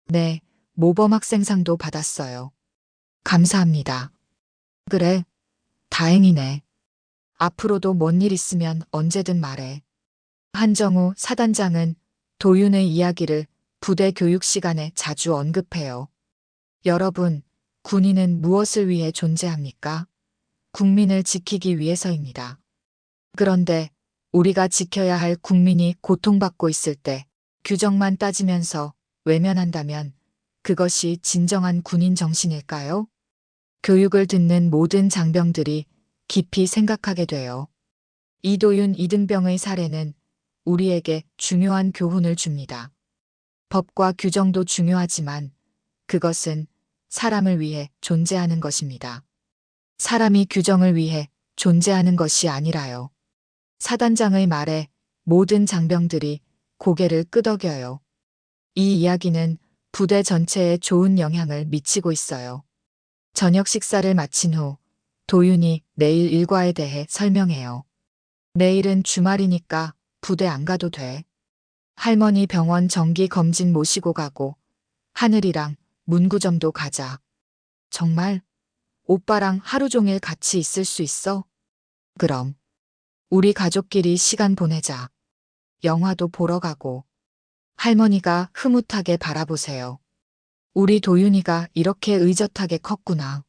네, 모범 학생상도 받았어요. 감사합니다. 그래, 다행이네. 앞으로도 뭔 일 있으면 언제든 말해. 한정우 사단장은 도윤의 이야기를 부대 교육 시간에 자주 언급해요. 여러분, 군인은 무엇을 위해 존재합니까? 국민을 지키기 위해서입니다. 그런데 우리가 지켜야 할 국민이 고통받고 있을 때 규정만 따지면서 외면한다면 그것이 진정한 군인 정신일까요? 교육을 듣는 모든 장병들이 깊이 생각하게 돼요. 이도윤 이등병의 사례는 우리에게 중요한 교훈을 줍니다. 법과 규정도 중요하지만 그것은 사람을 위해 존재하는 것입니다. 사람이 규정을 위해 존재하는 것이 아니라요. 사단장의 말에 모든 장병들이 고개를 끄덕여요. 이 이야기는 부대 전체에 좋은 영향을 미치고 있어요. 저녁 식사를 마친 후 도윤이 내일 일과에 대해 설명해요. 내일은 주말이니까 부대 안 가도 돼. 할머니 병원 정기 검진 모시고 가고 하늘이랑 문구점도 가자. 정말? 오빠랑 하루 종일 같이 있을 수 있어? 그럼. 우리 가족끼리 시간 보내자. 영화도 보러 가고. 할머니가 흐뭇하게 바라보세요. 우리 도윤이가 이렇게 의젓하게 컸구나.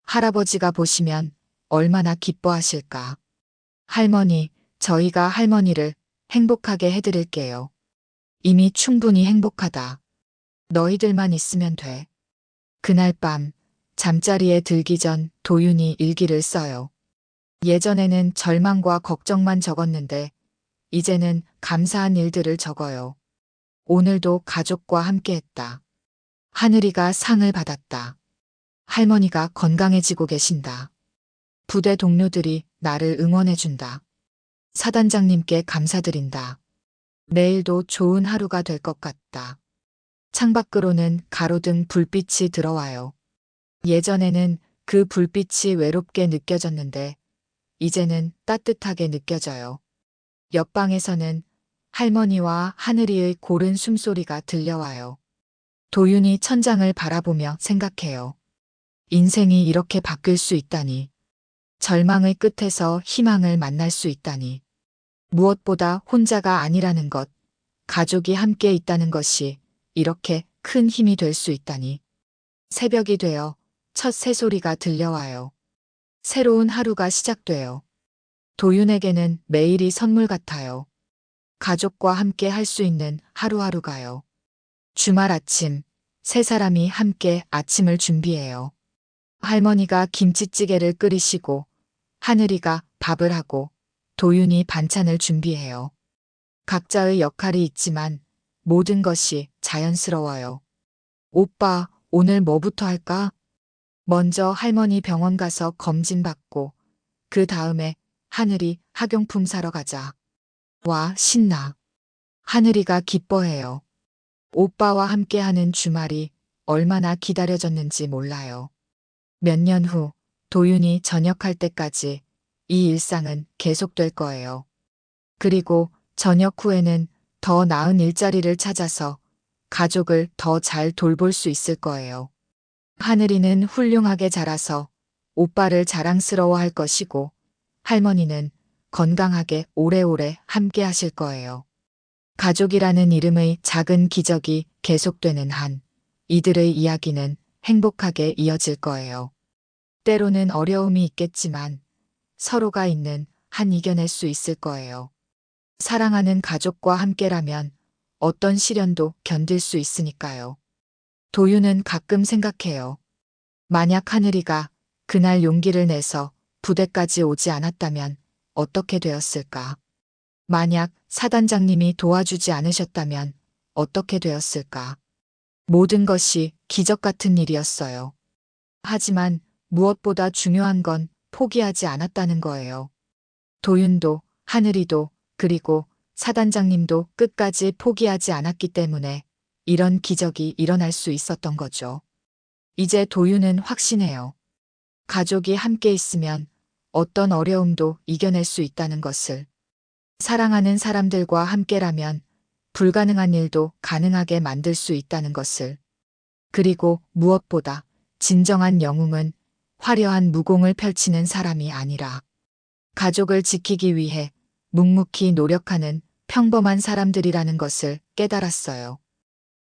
할아버지가 보시면 얼마나 기뻐하실까. 할머니, 저희가 할머니를 행복하게 해드릴게요. 이미 충분히 행복하다. 너희들만 있으면 돼. 그날 밤 잠자리에 들기 전 도윤이 일기를 써요. 예전에는 절망과 걱정만 적었는데 이제는 감사한 일들을 적어요. 오늘도 가족과 함께했다. 하늘이가 상을 받았다. 할머니가 건강해지고 계신다. 부대 동료들이 나를 응원해준다. 사단장님께 감사드린다. 내일도 좋은 하루가 될 것 같다. 창밖으로는 가로등 불빛이 들어와요. 예전에는 그 불빛이 외롭게 느껴졌는데 이제는 따뜻하게 느껴져요. 옆방에서는 할머니와 하늘이의 고른 숨소리가 들려와요. 도윤이 천장을 바라보며 생각해요. 인생이 이렇게 바뀔 수 있다니. 절망의 끝에서 희망을 만날 수 있다니. 무엇보다 혼자가 아니라는 것, 가족이 함께 있다는 것이 이렇게 큰 힘이 될 수 있다니. 새벽이 되어 첫 새소리가 들려와요. 새로운 하루가 시작돼요. 도윤에게는 매일이 선물 같아요. 가족과 함께 할 수 있는 하루하루가요. 주말 아침, 세 사람이 함께 아침을 준비해요. 할머니가 김치찌개를 끓이시고 하늘이가 밥을 하고 도윤이 반찬을 준비해요. 각자의 역할이 있지만 모든 것이 자연스러워요. 오빠, 오늘 뭐부터 할까? 먼저 할머니 병원 가서 검진 받고 그 다음에 하늘이 학용품 사러 가자. 와, 신나. 하늘이가 기뻐해요. 오빠와 함께하는 주말이 얼마나 기다려졌는지 몰라요. 몇 년 후 도윤이 전역할 때까지 이 일상은 계속될 거예요. 그리고 전역 후에는 더 나은 일자리를 찾아서 가족을 더 잘 돌볼 수 있을 거예요. 하늘이는 훌륭하게 자라서 오빠를 자랑스러워할 것이고 할머니는 건강하게 오래오래 함께 하실 거예요. 가족이라는 이름의 작은 기적이 계속되는 한 이들의 이야기는 행복하게 이어질 거예요. 때로는 어려움이 있겠지만 서로가 있는 한 이겨낼 수 있을 거예요. 사랑하는 가족과 함께라면 어떤 시련도 견딜 수 있으니까요. 도윤은 가끔 생각해요. 만약 하늘이가 그날 용기를 내서 부대까지 오지 않았다면 어떻게 되었을까? 만약 사단장님이 도와주지 않으셨다면 어떻게 되었을까? 모든 것이 기적 같은 일이었어요. 하지만 무엇보다 중요한 건 포기하지 않았다는 거예요. 도윤도, 하늘이도, 그리고 사단장님도 끝까지 포기하지 않았기 때문에 이런 기적이 일어날 수 있었던 거죠. 이제 도윤은 확신해요. 가족이 함께 있으면 어떤 어려움도 이겨낼 수 있다는 것을. 사랑하는 사람들과 함께라면 불가능한 일도 가능하게 만들 수 있다는 것을. 그리고 무엇보다 진정한 영웅은 화려한 무공을 펼치는 사람이 아니라 가족을 지키기 위해 묵묵히 노력하는 평범한 사람들이라는 것을 깨달았어요.